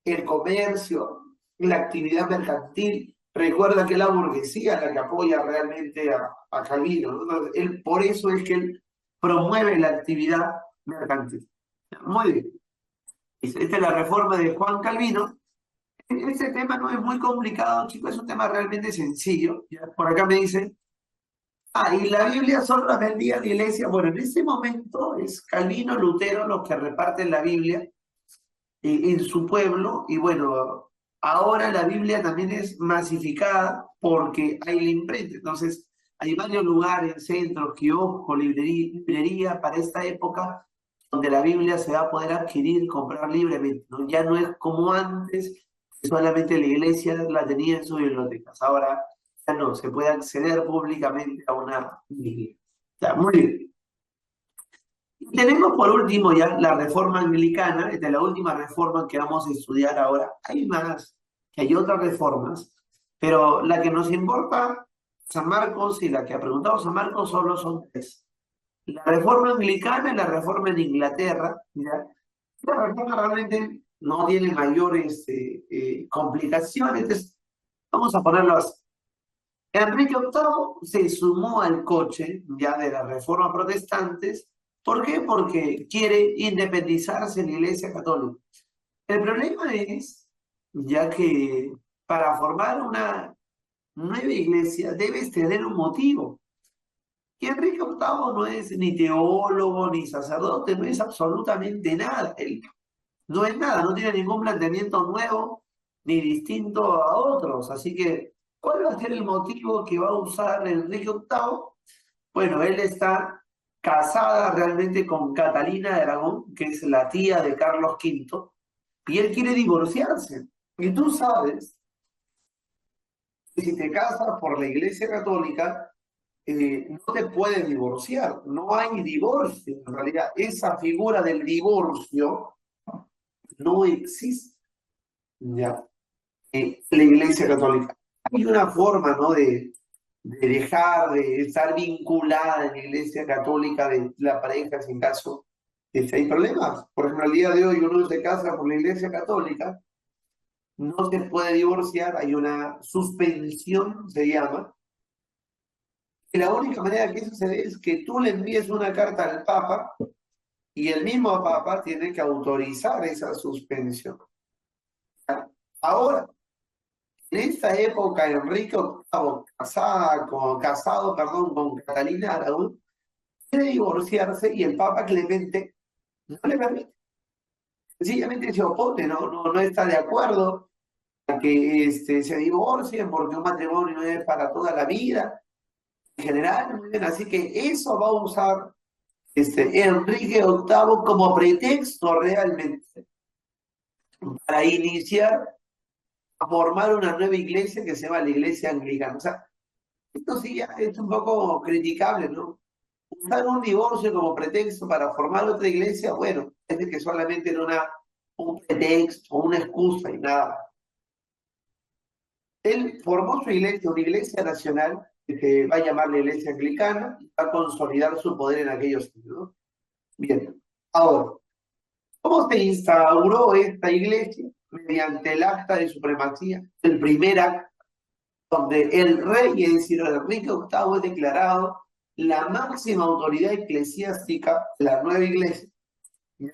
[SPEAKER 1] el comercio, la actividad mercantil. Recuerda que la burguesía es la que apoya realmente a Calvino, ¿no? Entonces, por eso es que él promueve la actividad mercantil. Muy bien. Esta es la reforma de Juan Calvino. Este tema no es muy complicado, chicos, es un tema realmente sencillo. ¿Ya? Por acá me dicen, y la Biblia solo la vendía la iglesia. Bueno, en ese momento es Calvino, Lutero los que reparten la Biblia en su pueblo, y bueno, ahora la Biblia también es masificada porque hay la imprenta. Entonces, hay varios lugares, centros, kioscos, librería para esta época, donde la Biblia se va a poder adquirir, comprar libremente, ¿no? Ya no es como antes, que solamente la iglesia la tenía en sus bibliotecas. Ahora ya no, se puede acceder públicamente a una Biblia. Muy bien. Y tenemos por último ya la reforma anglicana. Esta es la última reforma que vamos a estudiar ahora. Hay más, que hay otras reformas, pero la que nos importa San Marcos y la que ha preguntado San Marcos solo son tres. La reforma anglicana y la reforma en Inglaterra, ¿ya? La reforma realmente no tiene mayores complicaciones, entonces vamos a ponerlo así. Enrique VIII se sumó al coche ya de las reformas protestantes. ¿Por qué? Porque quiere independizarse de la Iglesia Católica. El problema es, ya que para formar una nueva iglesia debes tener un motivo. Y Enrique VIII no es ni teólogo ni sacerdote, no es absolutamente nada. Él no es nada, no tiene ningún planteamiento nuevo ni distinto a otros. Así que, ¿cuál va a ser el motivo que va a usar Enrique VIII? Bueno, él está casada realmente con Catalina de Aragón, que es la tía de Carlos V, y él quiere divorciarse. Y tú sabes que si te casas por la Iglesia Católica, no te puedes divorciar, no hay divorcio. En realidad, esa figura del divorcio no existe ya en la Iglesia Católica. Hay una forma, ¿no?, de dejar de estar vinculada en la Iglesia Católica de la pareja sin caso si hay problemas. Por ejemplo, al día de hoy uno se casa por la Iglesia Católica, no se puede divorciar, hay una suspensión, se llama, y la única manera que eso se dé es que tú le envíes una carta al Papa y el mismo Papa tiene que autorizar esa suspensión. Ahora, en esta época, Enrique VIII, casado con Catalina Aragón, quiere divorciarse y el Papa Clemente no le permite. Sencillamente se opone, no está de acuerdo a que se divorcien porque un matrimonio no es para toda la vida. En general, muy bien, así que eso va a usar Enrique VIII como pretexto realmente para iniciar a formar una nueva iglesia que se llama la Iglesia Anglicana. O sea, esto sí ya es un poco criticable, ¿no? Usar un divorcio como pretexto para formar otra iglesia, bueno, es de que solamente era un pretexto, una excusa y nada. Él formó su iglesia, una iglesia nacional, que se va a llamar la Iglesia Anglicana, y va a consolidar su poder en aquellos años, ¿no? Bien, ahora, ¿cómo se instauró esta iglesia? Mediante el acta de supremacía, el primer acta, donde el rey, es decir, Enrique VIII, es declarado la máxima autoridad eclesiástica de la nueva iglesia. Y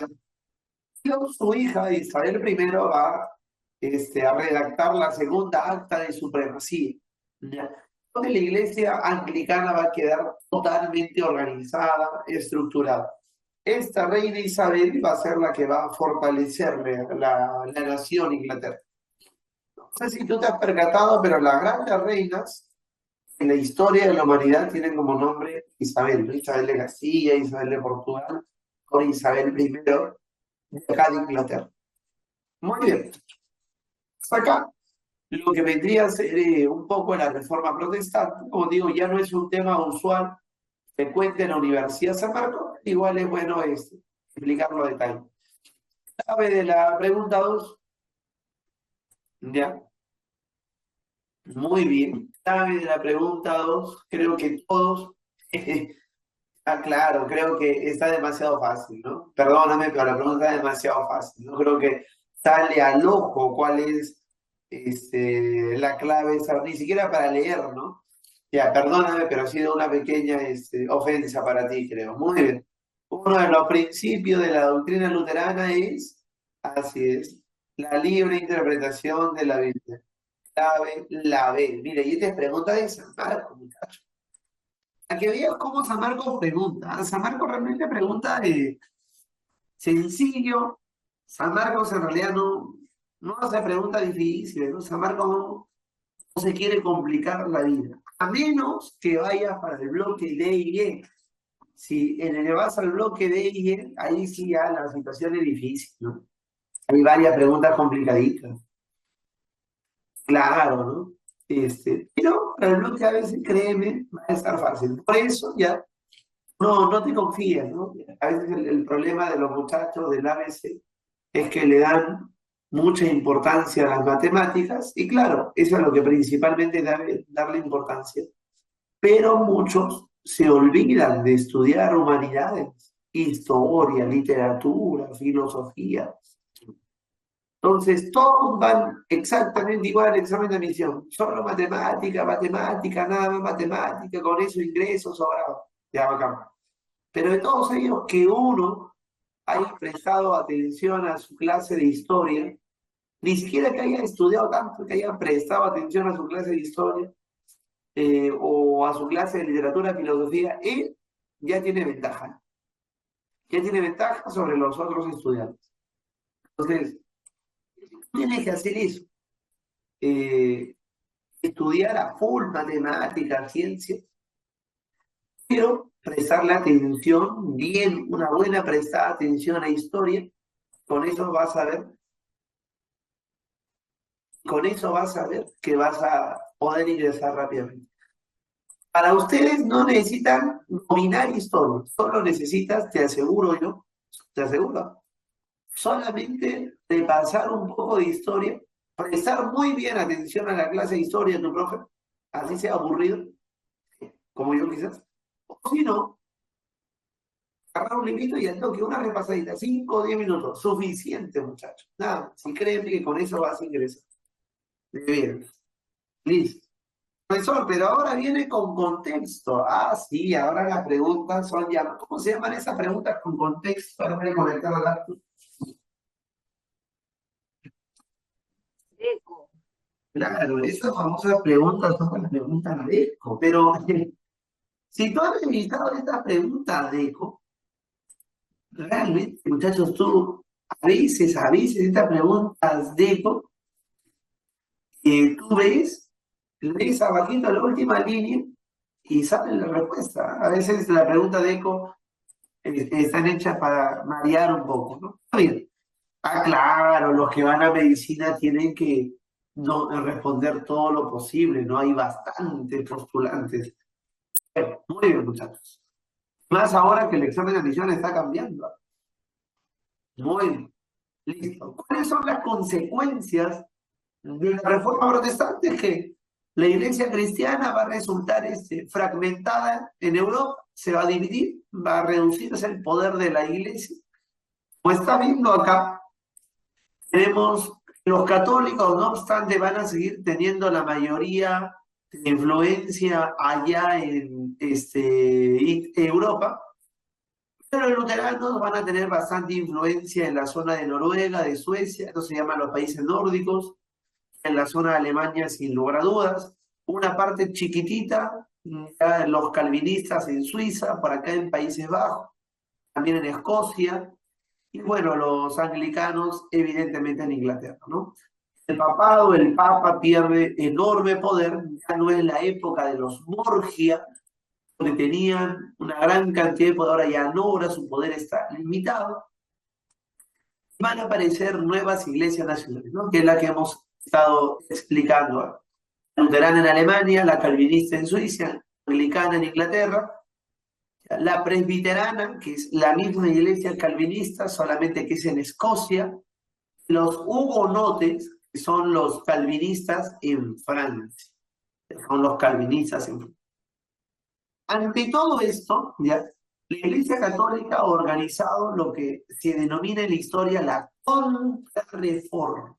[SPEAKER 1] su hija Isabel I va a redactar la segunda acta de supremacía, donde la iglesia anglicana va a quedar totalmente organizada, estructurada. Esta reina Isabel va a ser la que va a fortalecer la nación Inglaterra. No sé si tú te has percatado, pero las grandes reinas en la historia de la humanidad tienen como nombre Isabel, ¿no? Isabel de Castilla, Isabel de Portugal, o Isabel I de acá de Inglaterra. Muy bien. Hasta acá, lo que vendría a ser un poco la reforma protestante, como digo, ya no es un tema usual frecuente en la Universidad San Marcos, igual es bueno explicarlo a detalle. Clave de la pregunta 2. Ya. Muy bien. Clave de la pregunta 2. Creo que todos. Claro, creo que está demasiado fácil, ¿no? Perdóname, pero la pregunta es demasiado fácil. No creo que sale al ojo cuál es la clave, ni siquiera para leer, ¿no? Ya, perdóname, pero ha sido una pequeña ofensa para ti, creo. Muy bien. Uno de los principios de la doctrina luterana es, así es, la libre interpretación de la Biblia. Clave, la B. Mire, y esta es pregunta de San Marcos, muchachos. A que veas cómo San Marcos pregunta. San Marcos realmente pregunta sencillo. San Marcos en realidad no hace preguntas difíciles, ¿no? San Marcos no se quiere complicar la vida. A menos que vayas para el bloque D y E. Si en el que vas al bloque D y E, ahí sí ya la situación es difícil, ¿no? Hay varias preguntas complicaditas. Claro, ¿no? Pero para el bloque a veces, créeme, va a estar fácil. Por eso ya no te confíes, ¿no? A veces el problema de los muchachos del ABC es que le dan mucha importancia a las matemáticas, y claro, eso es lo que principalmente debe darle importancia. Pero muchos se olvidan de estudiar humanidades, historia, literatura, filosofía. Entonces, todos van exactamente igual al examen de admisión. Solo matemática, matemática, nada más matemática, con eso ingreso sobrado. Ya, bacán. Pero de todos ellos, que uno haya prestado atención a su clase de historia, ni siquiera que haya estudiado tanto, que haya prestado atención a su clase de historia, o a su clase de literatura, filosofía, él ya tiene ventaja. Ya tiene ventaja sobre los otros estudiantes. Entonces, tienes que hacer eso. Estudiar a full matemáticas, ciencias, pero prestarle atención bien, una buena prestada atención a historia, con eso vas a ver, que vas a poder ingresar rápidamente. Para ustedes no necesitan dominar historia, solo necesitas, te aseguro, solamente repasar un poco de historia, prestar muy bien atención a la clase de historia de tu profe, así sea aburrido, como yo quizás, o si no, agarrar un librito y al toque, una repasadita, 5 o 10 minutos, suficiente, muchachos. Nada, si creen que con eso vas a ingresar. Bien, listo. Profesor, pero ahora viene con contexto. Ah, sí, ahora las preguntas son ya. ¿Cómo se llaman esas preguntas con contexto? Ahora voy a conectar la laptop.
[SPEAKER 4] Eco.
[SPEAKER 1] Claro, esas famosas preguntas son las preguntas de ECO. Pero si tú has revisado estas preguntas de ECO, realmente, muchachos, tú a veces estas preguntas de ECO, tú lees abajito la última línea y sale la respuesta. A veces la pregunta de ECO están hechas para marear un poco, ¿no? Está bien. Ah, claro, los que van a medicina tienen que no responder todo lo posible, ¿no? Hay bastantes postulantes. Bueno, muy bien, muchachos. Más ahora que el examen de admisión está cambiando. Muy bien. Listo. ¿Cuáles son las consecuencias de la reforma protestante? Que la iglesia cristiana va a resultar fragmentada en Europa, se va a dividir, va a reducirse el poder de la iglesia. Como está viendo acá, tenemos los católicos, no obstante, van a seguir teniendo la mayoría de influencia allá en Europa, pero los luteranos van a tener bastante influencia en la zona de Noruega, de Suecia, esto se llaman los países nórdicos, en la zona de Alemania sin lugar a dudas, una parte chiquitita, ya los calvinistas en Suiza, por acá en Países Bajos, también en Escocia, y bueno, los anglicanos evidentemente en Inglaterra, ¿no? El papado, el papa pierde enorme poder, ya no es la época de los Borgia, donde tenían una gran cantidad de poder, ahora ya no, ahora su poder está limitado. Van a aparecer nuevas iglesias nacionales, ¿no? Que es la que hemos estado explicando. La luterana en Alemania, la calvinista en Suiza, la anglicana en Inglaterra, la presbiterana, que es la misma iglesia calvinista, solamente que es en Escocia, los hugonotes, que son los calvinistas en Francia. Son los calvinistas en Francia. Ante todo esto, ¿ya? La Iglesia Católica ha organizado lo que se denomina en la historia la contrarreforma.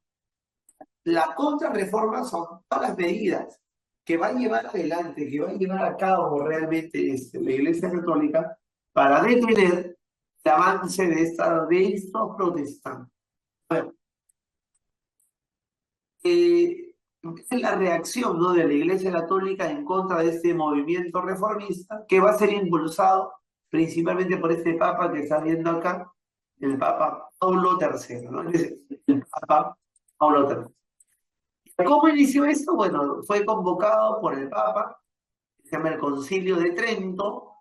[SPEAKER 1] La contrarreforma son todas las medidas que va a llevar adelante, que va a llevar a cabo realmente la Iglesia Católica para detener el avance de estos protestantes. Bueno, es la reacción, ¿no?, de la Iglesia Católica en contra de este movimiento reformista que va a ser impulsado principalmente por este Papa que está viendo acá, el Papa Pablo III, ¿no? El Papa Pablo III. ¿Cómo inició esto? Bueno, fue convocado por el Papa, se llama el Concilio de Trento.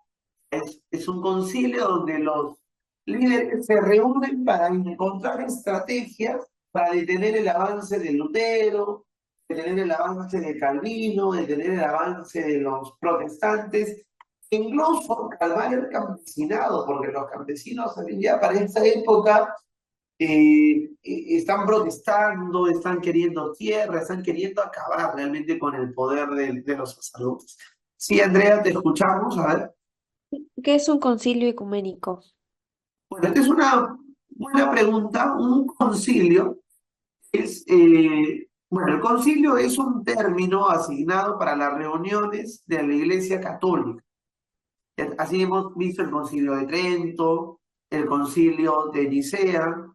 [SPEAKER 1] Es un concilio donde los líderes se reúnen para encontrar estrategias para detener el avance de Lutero, detener el avance de Calvino, detener el avance de los protestantes, incluso calmar el campesinado, porque los campesinos ya para esta época están protestando, están queriendo tierra, están queriendo acabar realmente con el poder de los sacerdotes. Sí, Andrea, te escuchamos. A ver.
[SPEAKER 3] ¿Qué es un concilio ecuménico?
[SPEAKER 1] Bueno, esta es una buena pregunta. Un concilio bueno, el concilio es un término asignado para las reuniones de la Iglesia Católica. Así hemos visto el concilio de Trento, el concilio de Nicea.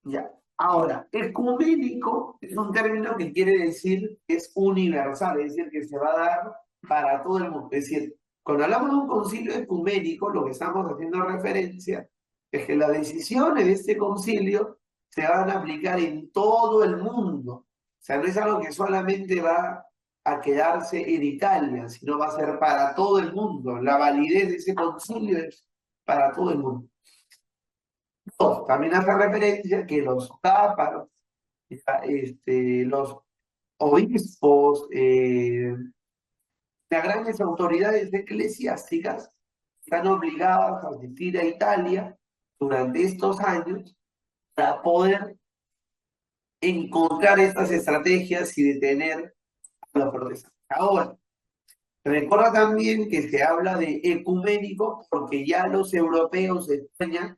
[SPEAKER 1] Ya. Ahora, ecuménico es un término que quiere decir que es universal, es decir, que se va a dar para todo el mundo. Es decir, cuando hablamos de un concilio ecuménico, lo que estamos haciendo referencia es que las decisiones de este concilio se van a aplicar en todo el mundo. O sea, no es algo que solamente va a quedarse en Italia, sino va a ser para todo el mundo. La validez de ese concilio es para todo el mundo. También hace referencia que los papas, los obispos, las grandes autoridades eclesiásticas están obligadas a asistir a Italia durante estos años para poder encontrar estas estrategias y detener a los protestantes. Ahora, recuerda también que se habla de ecuménico porque ya los europeos de España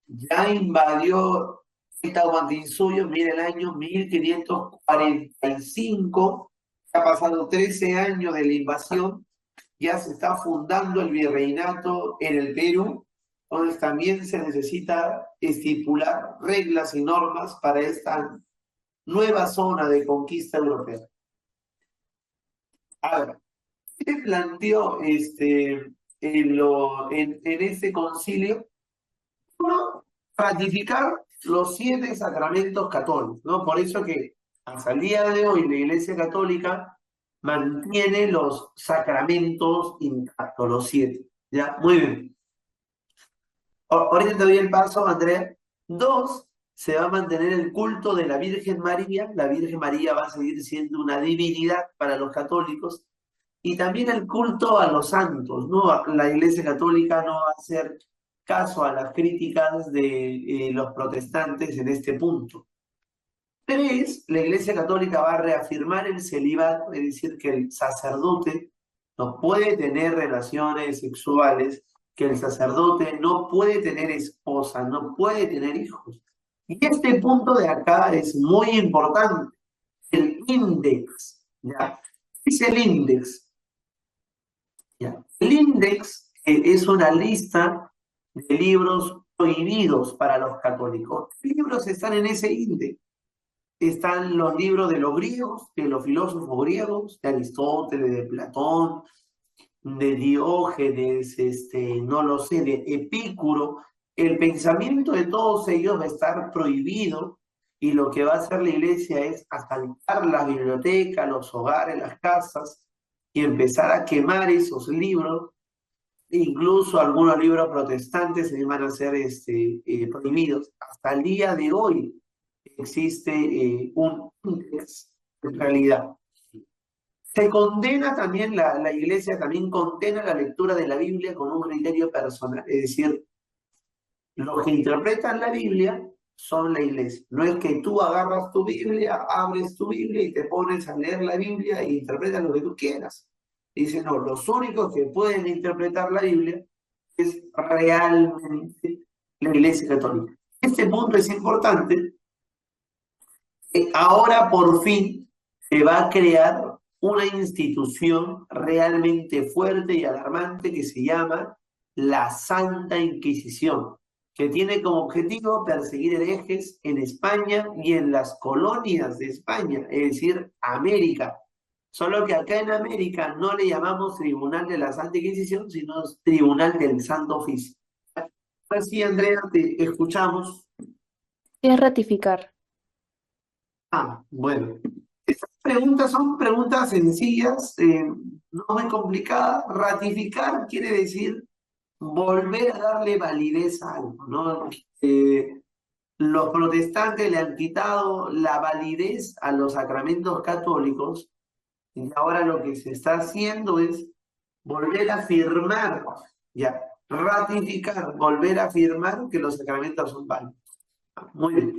[SPEAKER 1] ya invadió Tahuantinsuyo, mira el año 1545, ha pasado 13 años de la invasión, ya se está fundando el virreinato en el Perú, entonces también se necesita estipular reglas y normas para esta nueva zona de conquista europea. Ahora, ¿qué planteó en este concilio? Uno, ratificar los 7 sacramentos católicos, ¿no? Por eso que hasta el día de hoy la Iglesia Católica mantiene los sacramentos intactos, los 7. ¿Ya? Muy bien. Ahorita te doy el paso, Andrea. 2, se va a mantener el culto de la Virgen María. La Virgen María va a seguir siendo una divinidad para los católicos. Y también el culto a los santos, ¿no? La Iglesia Católica no va a hacer caso a las críticas de los protestantes en este punto. 3, la Iglesia Católica va a reafirmar el celibato, es decir, que el sacerdote no puede tener relaciones sexuales, que el sacerdote no puede tener esposa, no puede tener hijos. Y este punto de acá es muy importante, el índex, ¿ya? ¿Qué es el índex? ¿Ya? El índex es una lista de libros prohibidos para los católicos. ¿Qué libros están en ese índice? Están los libros de los griegos, de los filósofos griegos, de Aristóteles, de Platón, de Diógenes, no lo sé, de Epicuro. El pensamiento de todos ellos va a estar prohibido y lo que va a hacer la iglesia es asaltar las bibliotecas, los hogares, las casas y empezar a quemar esos libros. Incluso algunos libros protestantes se van a ser prohibidos. Hasta el día de hoy existe un índex en realidad. Se condena también, la iglesia también condena la lectura de la Biblia con un criterio personal. Es decir, los que interpretan la Biblia son la iglesia. No es que tú agarras tu Biblia, abres tu Biblia y te pones a leer la Biblia e interpretas lo que tú quieras. Dice, no, los únicos que pueden interpretar la Biblia es realmente la Iglesia Católica. Este punto es importante. Ahora por fin se va a crear una institución realmente fuerte y alarmante que se llama la Santa Inquisición, que tiene como objetivo perseguir herejes en España y en las colonias de España, es decir, América. Solo que acá en América no le llamamos Tribunal de la Santa Inquisición, sino Tribunal del Santo Oficio. Así, Andrea, te escuchamos.
[SPEAKER 3] ¿Qué es ratificar?
[SPEAKER 1] Bueno. Estas preguntas son preguntas sencillas, no muy complicadas. Ratificar quiere decir volver a darle validez a algo, ¿no? Los protestantes le han quitado la validez a los sacramentos católicos. Y ahora lo que se está haciendo es volver a afirmar, ya, ratificar, volver a afirmar que los sacramentos son válidos. Muy bien.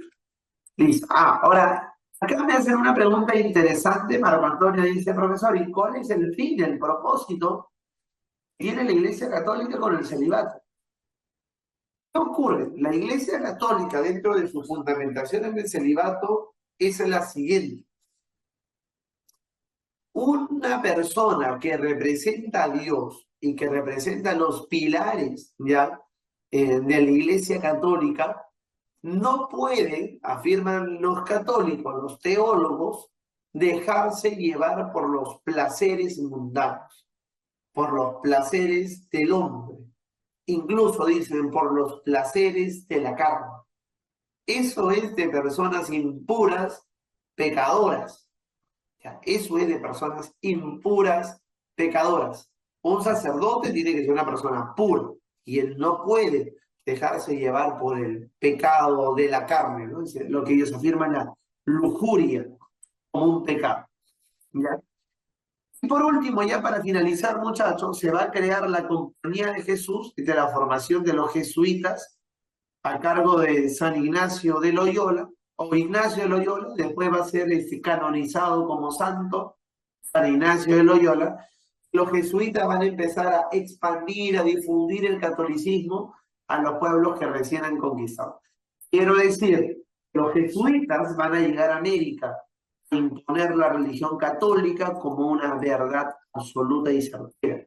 [SPEAKER 1] Listo. Ahora, Acá me hacen una pregunta interesante. Marco Antonio dice, profesor, ¿y cuál es el fin, el propósito que tiene la Iglesia Católica con el celibato? ¿Qué ocurre? La Iglesia Católica, dentro de sus fundamentaciones del celibato, es la siguiente. Una persona que representa a Dios y que representa los pilares ya de la Iglesia Católica, no puede, afirman los católicos, los teólogos, dejarse llevar por los placeres mundanos, por los placeres del hombre, incluso dicen por los placeres de la carne. Eso es de personas impuras, pecadoras. Eso es de personas impuras, pecadoras. Un sacerdote tiene que ser una persona pura y él no puede dejarse llevar por el pecado de la carne, ¿no? Es lo que ellos afirman, la lujuria como un pecado. ¿Ya? Y por último, ya para finalizar, muchachos, se va a crear la Compañía de Jesús, de la formación de los jesuitas, a cargo de San Ignacio de Loyola, o Ignacio de Loyola, después va a ser canonizado como santo, San Ignacio de Loyola. Los jesuitas van a empezar a expandir, a difundir el catolicismo a los pueblos que recién han conquistado. Quiero decir, los jesuitas van a llegar a América a imponer la religión católica como una verdad absoluta y certera.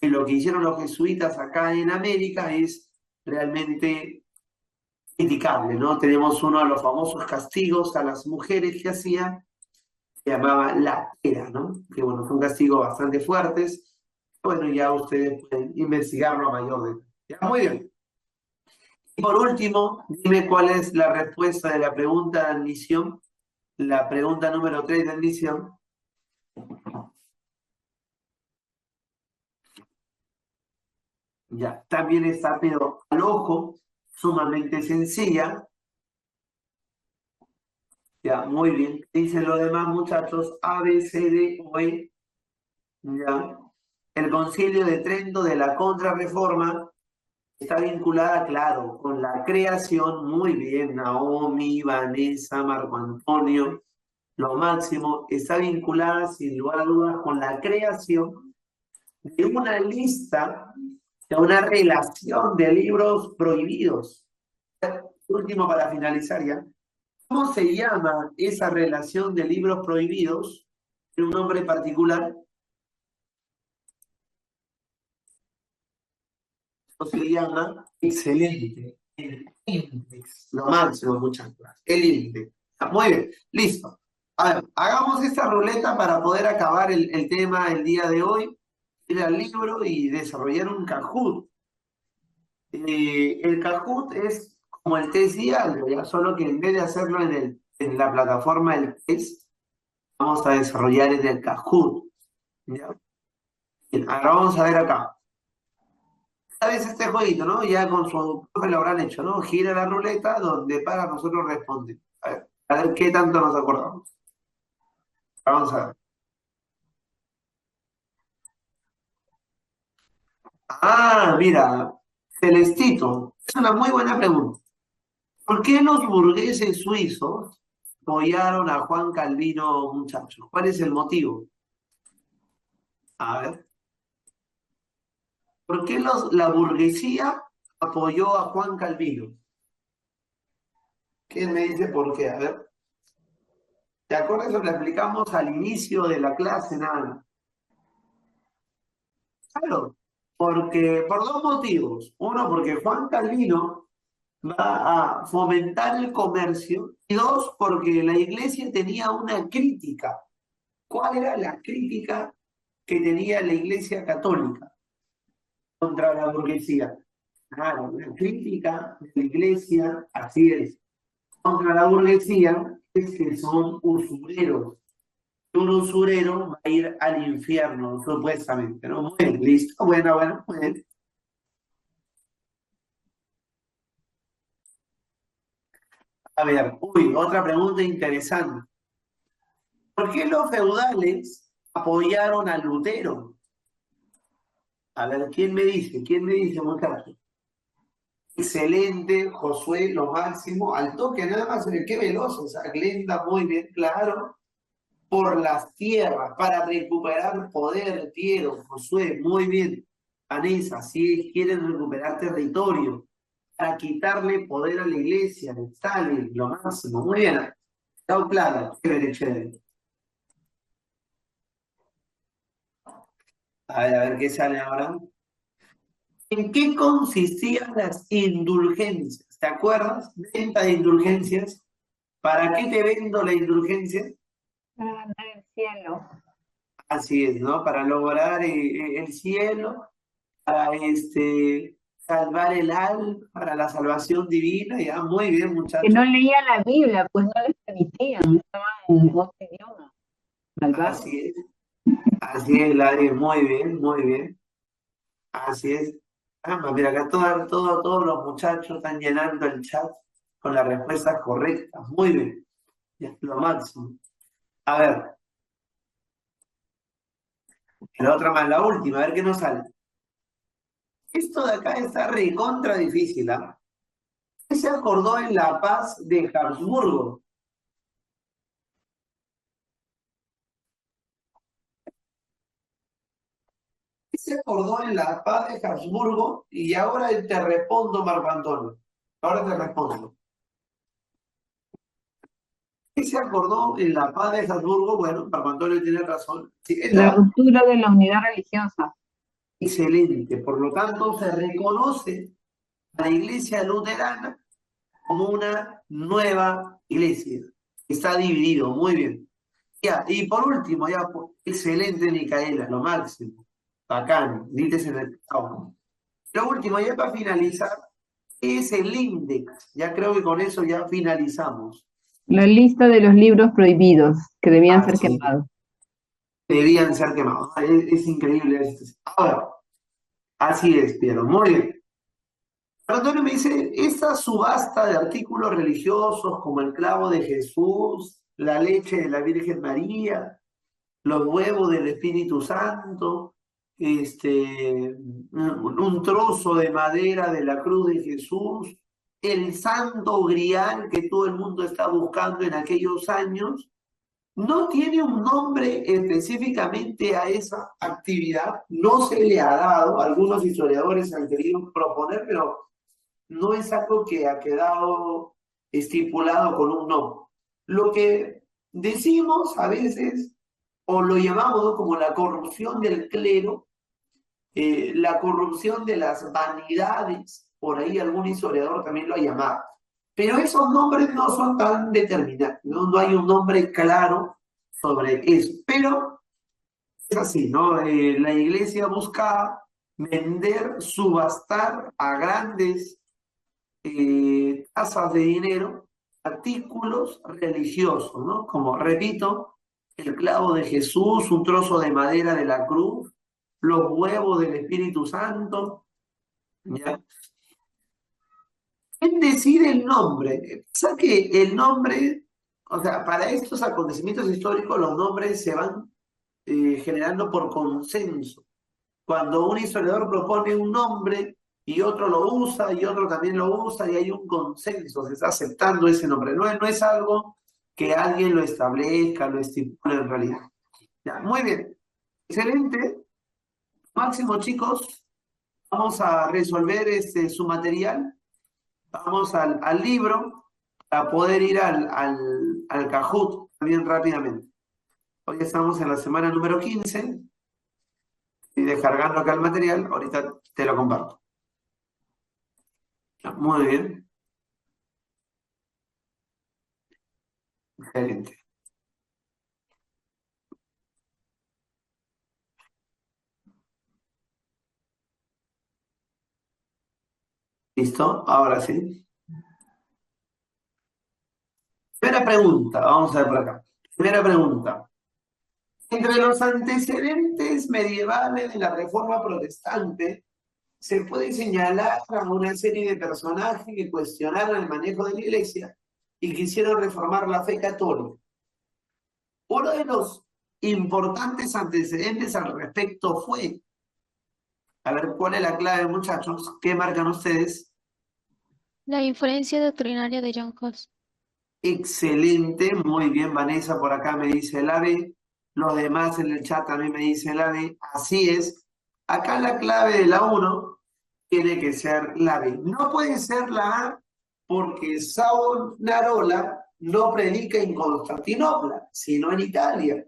[SPEAKER 1] Y lo que hicieron los jesuitas acá en América es realmente criticable, ¿no? Tenemos uno de los famosos castigos a las mujeres que hacían, se llamaba la pera, ¿no? Que bueno, fue un castigo bastante fuertes. Bueno, ya ustedes pueden investigarlo a mayor detalle. ¿Ya? Muy bien. Y por último, dime cuál es la respuesta de la pregunta de admisión, la pregunta número 3 de admisión. Ya, también está, pero al ojo, sumamente sencilla. Ya, muy bien. Dicen los demás muchachos, A, B, C, D o E. Ya. El Concilio de Trento de la Contrarreforma está vinculada, claro, con la creación, muy bien, Naomi, Vanessa, Marco Antonio, lo máximo, está vinculada sin lugar a dudas con la creación de una lista, de una relación de libros prohibidos. Último para finalizar ya. ¿Cómo se llama esa relación de libros prohibidos? ¿En un nombre particular? ¿Cómo se llama? Excelente. El índice. Lo máximo, muchas gracias. El índice. Muy bien, listo. A ver, hagamos esta ruleta para poder acabar el tema el día de hoy, ir al libro y desarrollar un Kahoot. El Kahoot es como el test diario, ya solo que en vez de hacerlo en la plataforma del test, vamos a desarrollar en el Kahoot. ¿Ya? Bien, ahora vamos a ver acá. ¿Sabes este jueguito, no? Ya con su profe lo habrán hecho, ¿no? Gira la ruleta donde para nosotros responde. A ver qué tanto nos acordamos. Vamos a ver. Ah, mira, Celestito, es una muy buena pregunta. ¿Por qué los burgueses suizos apoyaron a Juan Calvino, muchachos? ¿Cuál es el motivo? A ver. ¿Por qué la burguesía apoyó a Juan Calvino? ¿Quién me dice por qué? A ver. ¿Te acuerdas lo que explicamos al inicio de la clase? Nada. Claro, porque por dos motivos. Uno, porque Juan Calvino va a fomentar el comercio. Y dos, porque la iglesia tenía una crítica. ¿Cuál era la crítica que tenía la iglesia católica contra la burguesía? Claro, la crítica de la iglesia, así es, contra la burguesía es que son usureros. Un usurero va a ir al infierno, supuestamente, ¿no? Muy bien, listo. Bueno, muy bien. A ver, otra pregunta interesante. ¿Por qué los feudales apoyaron a Lutero? A ver, ¿quién me dice? ¿Quién me dice, muchachos? Excelente, Josué, lo máximo, al toque nada más, qué veloz, o sea, Glenda, muy bien, claro. Por las tierras, para recuperar poder, Piero, Josué, muy bien. Vanessa, si quieren recuperar territorio, para quitarle poder a la iglesia, Stalin, lo máximo, muy bien. Está claro, chévere, chévere. A ver qué sale ahora. ¿En qué consistían las indulgencias? ¿Te acuerdas? Venta de indulgencias. ¿Para qué te vendo la indulgencia?
[SPEAKER 4] Para ganar el cielo.
[SPEAKER 1] Así es, ¿no? Para lograr el cielo, para salvar el alma, para la salvación divina. Ya, muy bien,
[SPEAKER 4] Que
[SPEAKER 1] muchachos.
[SPEAKER 4] no leía la Biblia, pues no les permitían, estaban en otro idioma. Malvado.
[SPEAKER 1] Así es, Ladri, muy bien, muy bien. Así es. Mira, acá todos los muchachos están llenando el chat con las respuestas correctas. Muy bien. Ya, lo máximo. A ver, la otra más, la última, a ver qué nos sale. Esto de acá está recontra difícil, ¿ah? ¿Qué se acordó en la paz de Habsburgo? ¿Qué se acordó en la paz de Habsburgo? Y ahora te respondo, Marco Antonio. Ahora te respondo. ¿Qué se acordó en la paz de Habsburgo? Bueno, Marco Antonio tiene razón. Sí,
[SPEAKER 4] La ruptura de la unidad religiosa.
[SPEAKER 1] excelente. Por lo tanto, se reconoce a la iglesia luterana como una nueva iglesia. Está dividido, muy bien. Ya, y por último, excelente, Micaela, lo máximo. Bacán, dices en el trabajo. Lo último, ya para finalizar, es el índice. Ya creo que con eso ya finalizamos.
[SPEAKER 4] La lista de los libros prohibidos que debían ser
[SPEAKER 1] Sí,
[SPEAKER 4] quemados.
[SPEAKER 1] debían ser quemados. Es increíble esto. Ahora, así es, Piero, muy bien. Antonio me dice, esta subasta de artículos religiosos como el clavo de Jesús, la leche de la Virgen María, los huevos del Espíritu Santo, un trozo de madera de la cruz de Jesús, el santo grial que todo el mundo está buscando en aquellos años, no tiene un nombre específicamente a esa actividad, no se le ha dado, algunos historiadores han querido proponer, pero no es algo que ha quedado estipulado con un nombre. Lo que decimos a veces, o lo llamamos, ¿no?, como la corrupción del clero, la corrupción de las vanidades, por ahí algún historiador también lo ha llamado. Pero esos nombres no son tan determinantes, no hay un nombre claro sobre eso. Pero es así, ¿no? La iglesia busca vender, subastar a grandes tasas de dinero artículos religiosos, ¿no? Como, repito, el clavo de Jesús, un trozo de madera de la cruz, los huevos del Espíritu Santo, ¿ya? ¿Quién decide el nombre? Pasa que el nombre, o sea, para estos acontecimientos históricos los nombres se van generando por consenso. Cuando un historiador propone un nombre y otro lo usa y otro también lo usa y hay un consenso, se está aceptando ese nombre. No es algo que alguien lo establezca, lo estipule en realidad. Ya, muy bien. Excelente. Máximo, chicos. Vamos a resolver su material. Vamos al libro para poder ir al Kahoot también rápidamente. Hoy estamos en la semana número 15. Y descargando acá el material, ahorita te lo comparto. Muy bien. Excelente. ¿Listo? Ahora sí. Primera pregunta, vamos a ver por acá. Primera pregunta. Entre los antecedentes medievales de la Reforma Protestante, se puede señalar a una serie de personajes que cuestionaron el manejo de la Iglesia y quisieron reformar la fe católica. Uno de los importantes antecedentes al respecto fue, a ver, ¿cuál es la clave, muchachos? ¿Qué marcan ustedes?
[SPEAKER 5] La inferencia doctrinaria de John Coase.
[SPEAKER 1] Excelente, muy bien, Vanessa, por acá me dice el AVE. Los demás en el chat también me dicen el AVE. Así es. Acá la clave de la 1 tiene que ser la B. No puede ser la A porque Savonarola no predica en Constantinopla, sino en Italia.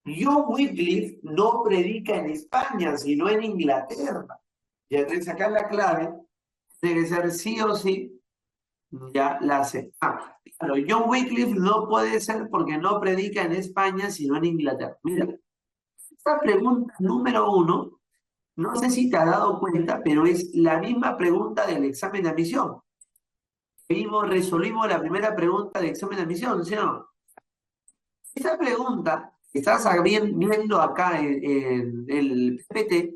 [SPEAKER 1] John Wycliffe no predica en España, sino en Inglaterra. Y entonces acá la clave tiene que ser sí o sí, ya la sé. Claro, John Wycliffe no puede ser porque no predica en España, sino en Inglaterra. Mira, esta pregunta número 1, no sé si te has dado cuenta, pero es la misma pregunta del examen de admisión. Resolvimos la primera pregunta del examen de admisión, ¿sí o no? Esta pregunta que estás viendo acá en el PPT,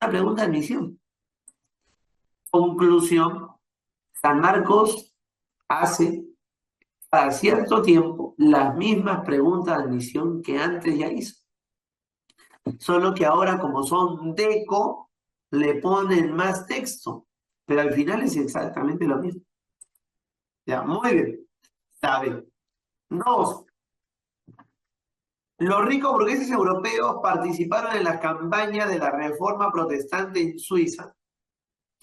[SPEAKER 1] una pregunta de admisión. Conclusión, San Marcos hace cada cierto tiempo las mismas preguntas de admisión que antes ya hizo. Solo que ahora, como son deco, le ponen más texto, pero al final es exactamente lo mismo. Ya, muy bien. Sabe. 2. Los ricos burgueses europeos participaron en las campañas de la Reforma Protestante en Suiza,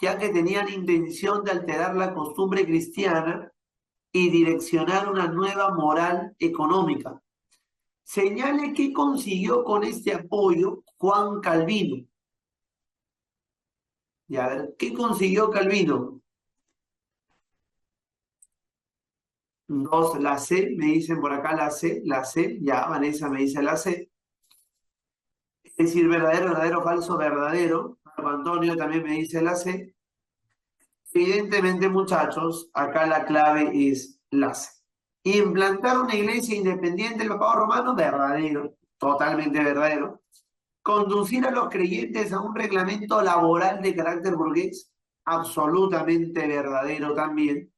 [SPEAKER 1] ya que tenían intención de alterar la costumbre cristiana y direccionar una nueva moral económica. Señale qué consiguió con este apoyo Juan Calvino. Y a ver, ¿qué consiguió Calvino? 2, la C, me dicen por acá la C, ya Vanessa me dice la C. Es decir, verdadero, verdadero, falso, verdadero. Marco Antonio también me dice la C. Evidentemente, muchachos, acá la clave es la C. Implantar una iglesia independiente del papado romano, verdadero, totalmente verdadero. Conducir a los creyentes a un reglamento laboral de carácter burgués, absolutamente verdadero también.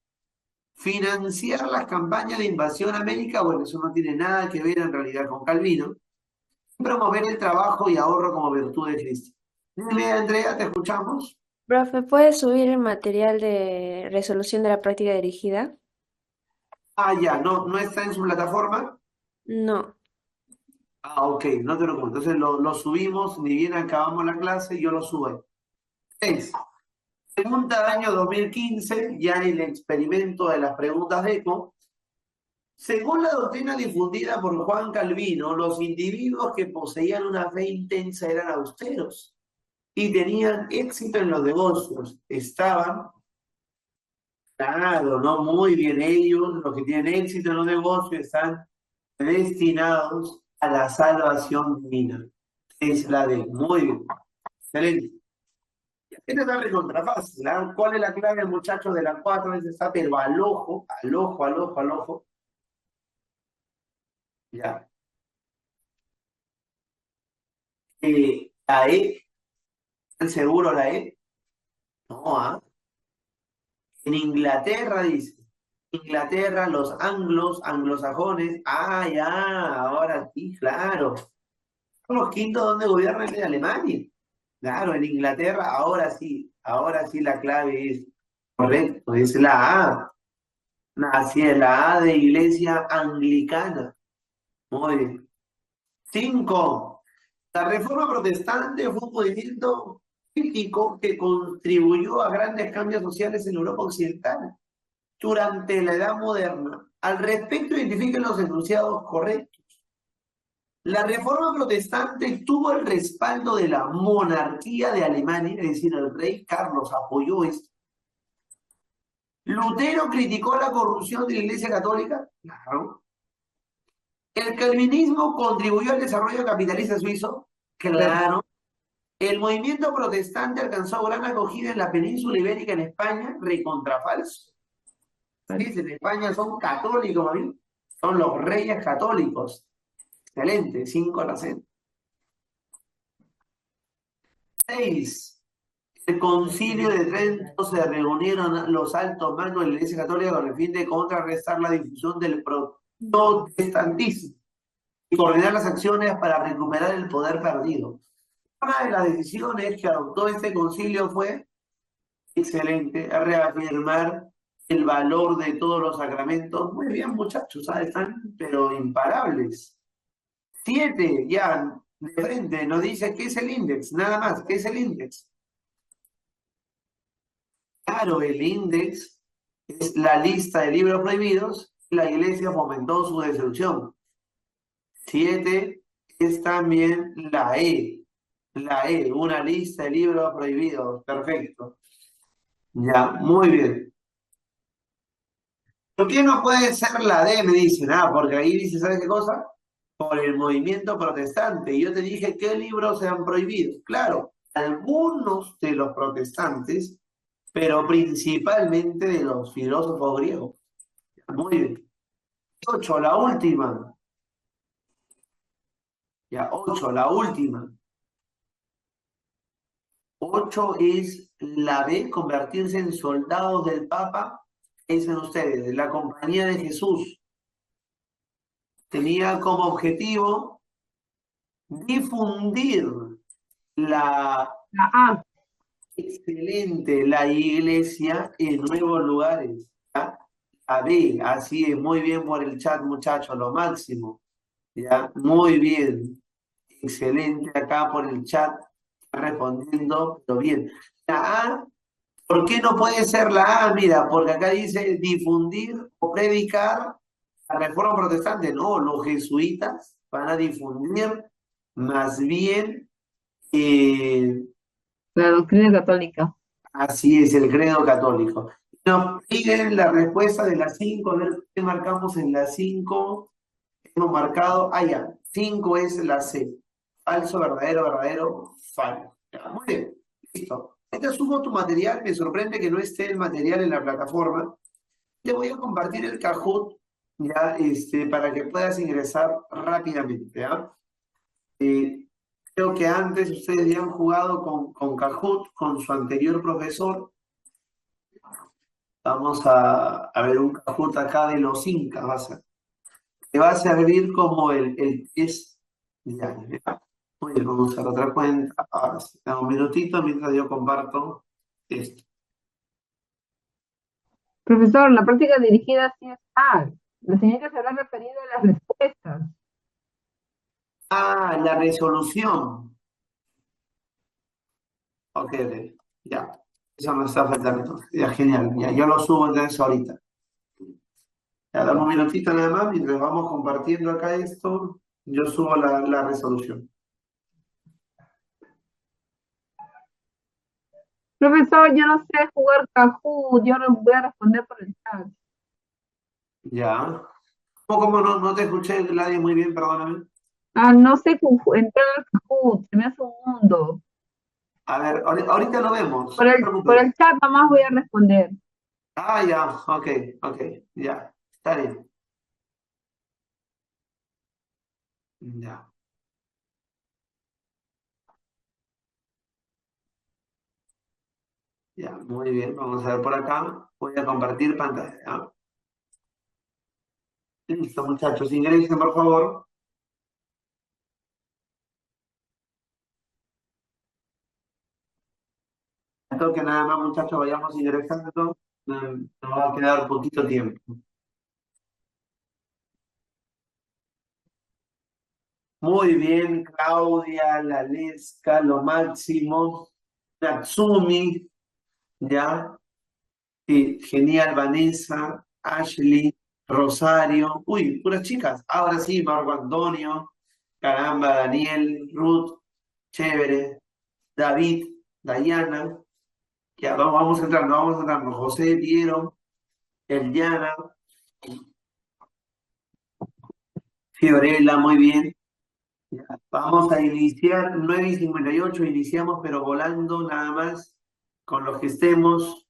[SPEAKER 1] Financiar las campañas de invasión a América, bueno, eso no tiene nada que ver en realidad con Calvino. Promover el trabajo y ahorro como virtud de Cristo. Dime, Andrea, te escuchamos.
[SPEAKER 3] Profe, ¿puedes subir el material de resolución de la práctica dirigida?
[SPEAKER 1] Ya, no está en su plataforma.
[SPEAKER 3] No.
[SPEAKER 1] Ok, no te preocupes. Entonces lo subimos, ni bien acabamos la clase, yo lo subo. 6. Pregunta del año 2015, ya el experimento de las preguntas de ECO. Según la doctrina difundida por Juan Calvino, los individuos que poseían una fe intensa eran austeros y tenían éxito en los negocios. Estaban, claro, ¿no? Muy bien ellos, los que tienen éxito en los negocios, están destinados a la salvación divina. Es la de muy bien. Excelente. Esta está recontra fácil, ¿eh? ¿Cuál es la clave, muchachos, de la 4? Esta está, pero al ojo, al ojo, al ojo, al ojo. Ya. La E, ¿están seguros la E? No, En Inglaterra, dice. Inglaterra, los anglosajones. Ya, ahora sí, claro. Son los quintos donde gobiernan en Alemania. Claro, en Inglaterra, ahora sí la clave es correcto, es la A. Así es, la A de Iglesia Anglicana. Muy bien. 5. La Reforma Protestante fue un movimiento crítico que contribuyó a grandes cambios sociales en Europa Occidental durante la Edad Moderna. Al respecto, identifiquen los enunciados correctos. La Reforma Protestante tuvo el respaldo de la monarquía de Alemania, es decir, el rey Carlos apoyó esto. Lutero criticó la corrupción de la Iglesia Católica, claro. El calvinismo contribuyó al desarrollo capitalista suizo, claro. El movimiento protestante alcanzó gran acogida en la península ibérica, en España, recontrafalso. En España son católicos, ¿no? Son los reyes católicos. Excelente, 5 a la C. 6. El concilio de Trento se reunieron los altos mandos de la Iglesia Católica con el fin de contrarrestar la difusión del protestantismo y coordinar las acciones para recuperar el poder perdido. Una de las decisiones que adoptó este concilio fue, excelente, reafirmar el valor de todos los sacramentos. Muy bien, muchachos, ¿sabes? Están pero imparables. 7, ya, de frente, nos dice qué es el índice, nada más, ¿qué es el índice? Claro, el índice es la lista de libros prohibidos, la iglesia fomentó su destrucción. 7 es también la E, una lista de libros prohibidos, perfecto. Ya, muy bien. ¿Por qué no puede ser la D? Me dicen, porque ahí dice, ¿sabes qué cosa? Por el movimiento protestante. Y yo te dije, ¿qué libros se han prohibido? Claro, algunos de los protestantes, pero principalmente de los filósofos griegos. Muy bien. 8, la última. Ya, 8, la última. 8 es la B, convertirse en soldados del Papa. Dicen ustedes, la Compañía de Jesús tenía como objetivo difundir la
[SPEAKER 4] La A.
[SPEAKER 1] excelente, la iglesia en nuevos lugares. ¿Ya? A B, así es, muy bien por el chat, muchachos, lo máximo. ¿Ya? Muy bien, excelente acá por el chat, está respondiendo, pero bien. La A, ¿por qué no puede ser la A? Mira, porque acá dice difundir o predicar la reforma protestante. No, los jesuitas van a difundir más bien,
[SPEAKER 4] La doctrina católica.
[SPEAKER 1] así es, el credo católico. Nos piden la respuesta de las 5, a ver qué marcamos en las 5. Hemos marcado, ya, 5 es la C. Falso, verdadero, verdadero, falso. Ya, muy bien, listo. Te subo tu material, me sorprende que no esté el material en la plataforma. Le voy a compartir el Kahoot, ya, para que puedas ingresar rápidamente, ¿ya? Creo que antes ustedes ya han jugado con Kahoot, con su anterior profesor. Vamos a ver un Kahoot acá de los incas, te va a servir como el test diario, ¿ya? Muy bien, vamos a la otra cuenta. Ahora sí, dame un minutito mientras yo comparto esto.
[SPEAKER 4] Profesor, la práctica dirigida sí es A. La señorita se habrá referido a las respuestas.
[SPEAKER 1] La resolución. Ok, ya. Eso me está faltando entonces. Ya, genial. Ya, yo lo subo entonces ahorita. Ya, dame un minutito nada más mientras vamos compartiendo acá esto. Yo subo la resolución.
[SPEAKER 4] Profesor, yo no sé jugar Kahoot, yo no voy a responder por el chat.
[SPEAKER 1] Ya. ¿Cómo no te escuché, Gladys, muy bien? Perdóname.
[SPEAKER 4] No sé entrar al Kahoot, se me hace un mundo.
[SPEAKER 1] A ver, ahorita lo vemos.
[SPEAKER 4] Por
[SPEAKER 1] No te
[SPEAKER 4] por
[SPEAKER 1] preocupes.
[SPEAKER 4] el chat nomás voy a responder.
[SPEAKER 1] Ya, ok, ya, está bien. Ya, ya, muy bien. Vamos a ver por acá. Voy a compartir pantalla. ¿Ya? Listo, muchachos, ingresen, por favor. Esto que nada más, muchachos, vayamos ingresando. Nos va a quedar poquito tiempo. Muy bien, Claudia, Lalesca, lo máximo. Natsumi, ya. Sí, genial, Vanessa, Ashley, Rosario. Uy, puras chicas. Ahora sí, Marco Antonio, caramba, Daniel, Ruth, chévere, David, Dayana. Ya, vamos entrando. José, Piero, Eliana, Fiorella, muy bien. Ya, vamos a iniciar 9:58, iniciamos, pero volando nada más con los que estemos.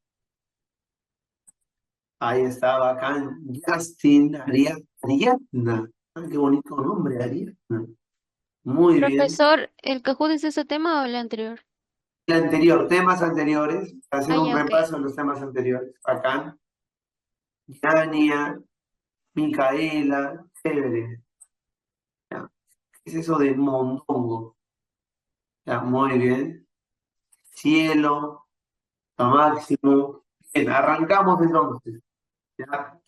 [SPEAKER 1] Ahí estaba acá Justin, Ariadna. Qué bonito nombre, Ariadna. Muy bien.
[SPEAKER 5] Profesor, ¿el Kahoot es ese tema o el anterior?
[SPEAKER 1] El anterior, temas anteriores, hacer un
[SPEAKER 5] Ya, ok.
[SPEAKER 1] repaso de los temas anteriores. Acá, Yania, Micaela, chévere. Ya. ¿Qué es eso de mondongo? Ya, muy bien. Cielo, lo máximo. Bien, arrancamos entonces. Ya,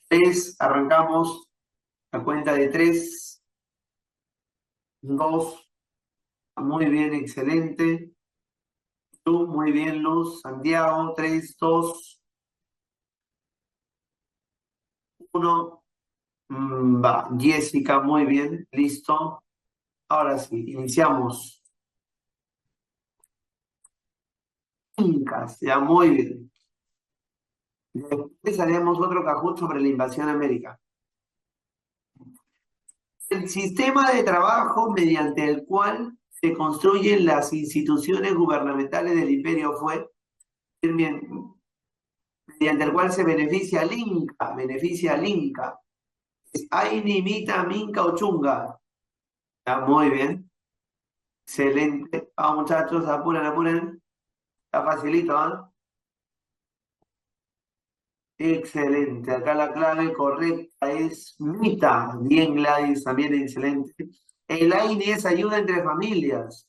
[SPEAKER 1] arrancamos a cuenta de 3, 2, muy bien, excelente. Luz, muy bien, Luz. Santiago, 3, 2, 1. Va, Jessica, muy bien, listo. Ahora sí, iniciamos. Incas, ya, muy bien. Después haremos otro Kahoot sobre la invasión a América. El sistema de trabajo mediante el cual se construyen las instituciones gubernamentales del imperio fue, bien, mediante el cual se beneficia al Inca, Es Aini, Mita, Minca o Chunga. Ya, muy bien, excelente. Vamos muchachos, apuren. Está facilito, ¿ah? Excelente. Acá la clave correcta es Mita. Bien, Gladys, también excelente. El Aini es ayuda entre familias.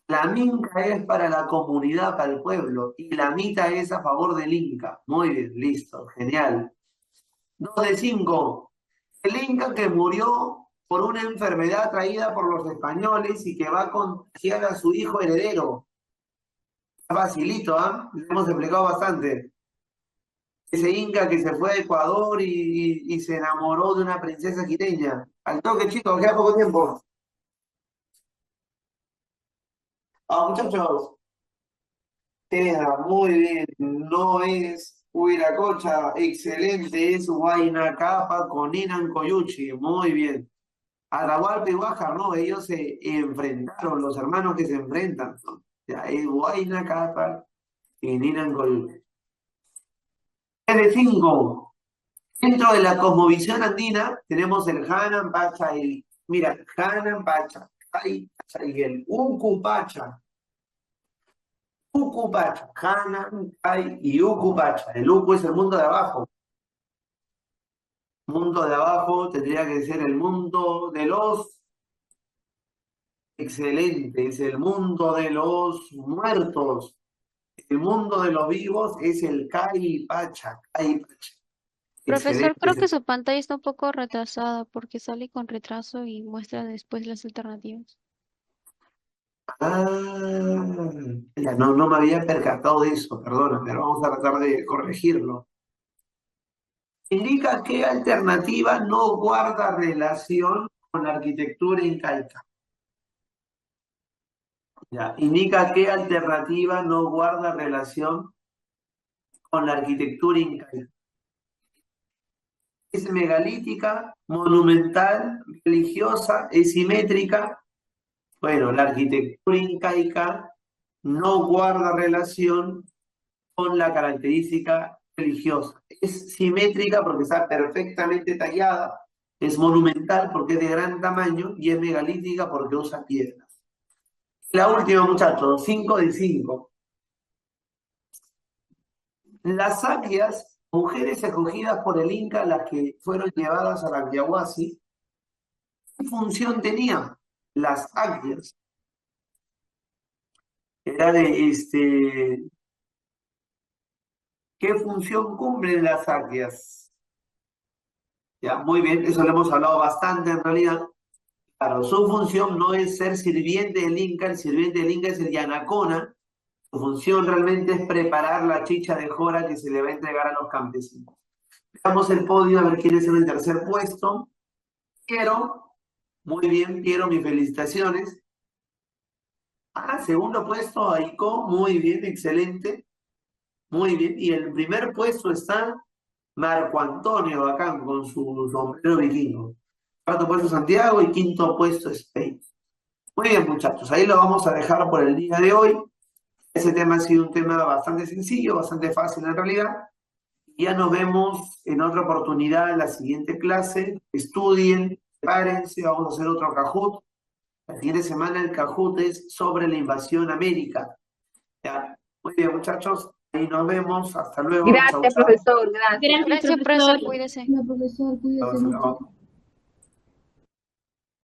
[SPEAKER 1] La Minca es para la comunidad, para el pueblo. Y la Mita es a favor del Inca. Muy bien, listo, genial. 2 de 5. El Inca que murió por una enfermedad traída por los españoles y que va a contagiar a su hijo heredero. Está facilito, ¿ah? Lo hemos explicado bastante. Ese Inca que se fue a Ecuador y se enamoró de una princesa quiteña. Al toque, chicos, queda poco tiempo. Muchachos. Muy bien. No es Huiracocha. Excelente. Es Huayna Capa con Inan Coyuchi. Muy bien. Atahualpa y Huájar, no. Ellos se enfrentaron, los hermanos que se enfrentan, ¿no? Ya, es Huayna Capa y Inan Coyuchi. 3 de 5. Dentro de la cosmovisión andina tenemos el Hanan Pacha y mira, Hanan Pacha, Hay Pacha y el Ucupacha. Ucupacha, Hanan, Hay y Ucupacha. El Ucu es el mundo de abajo. Mundo de abajo tendría que ser el mundo de los excelentes, el mundo de los muertos. El mundo de los vivos es el Kai Pacha, Kai Pacha.
[SPEAKER 5] Profesor, creo que
[SPEAKER 1] Excelente.
[SPEAKER 5] su pantalla está un poco retrasada porque sale con retraso y muestra después las alternativas.
[SPEAKER 1] Ya no me había percatado de eso, perdona, pero vamos a tratar de corregirlo. Indica qué alternativa no guarda relación con la arquitectura incaica. Ya, indica qué alternativa no guarda relación con la arquitectura incaica. Es megalítica, monumental, religiosa, es simétrica. Bueno, la arquitectura incaica no guarda relación con la característica religiosa. Es simétrica porque está perfectamente tallada, es monumental porque es de gran tamaño y es megalítica porque usa piedras. La última, muchachos, 5 de 5. Las saquias, mujeres escogidas por el Inca, las que fueron llevadas a la Yahuasi, ¿qué función tenían? Las saquias. Era de ¿qué función cumplen las saquias? Ya, muy bien, eso lo hemos hablado bastante en realidad. Claro, su función no es ser sirviente del Inca, el sirviente del Inca es el Yanacona. Su función realmente es preparar la chicha de jora que se le va a entregar a los campesinos. Veamos el podio a ver quién es en el tercer puesto. Piero, muy bien, Piero, mis felicitaciones. Segundo puesto, Aiko, muy bien, excelente. Muy bien, y el primer puesto está Marco Antonio Bacán con su sombrero vikingo. Cuarto puesto Santiago y quinto puesto Spain. Muy bien, muchachos, ahí lo vamos a dejar por el día de hoy. Ese tema ha sido un tema bastante sencillo, bastante fácil en realidad. Ya nos vemos en otra oportunidad en la siguiente clase. Estudien, prepárense, vamos a hacer otro Kahoot. La siguiente semana el Kahoot es sobre la invasión a América. ¿Ya? Muy bien, muchachos, ahí nos vemos. Hasta luego. Chau,
[SPEAKER 4] Gracias,
[SPEAKER 1] chau.
[SPEAKER 4] profesor. Gracias.
[SPEAKER 5] Gracias, profesor, cuídese.
[SPEAKER 2] Profesor, cuídese
[SPEAKER 1] Chau,
[SPEAKER 2] mucho.
[SPEAKER 1] chau.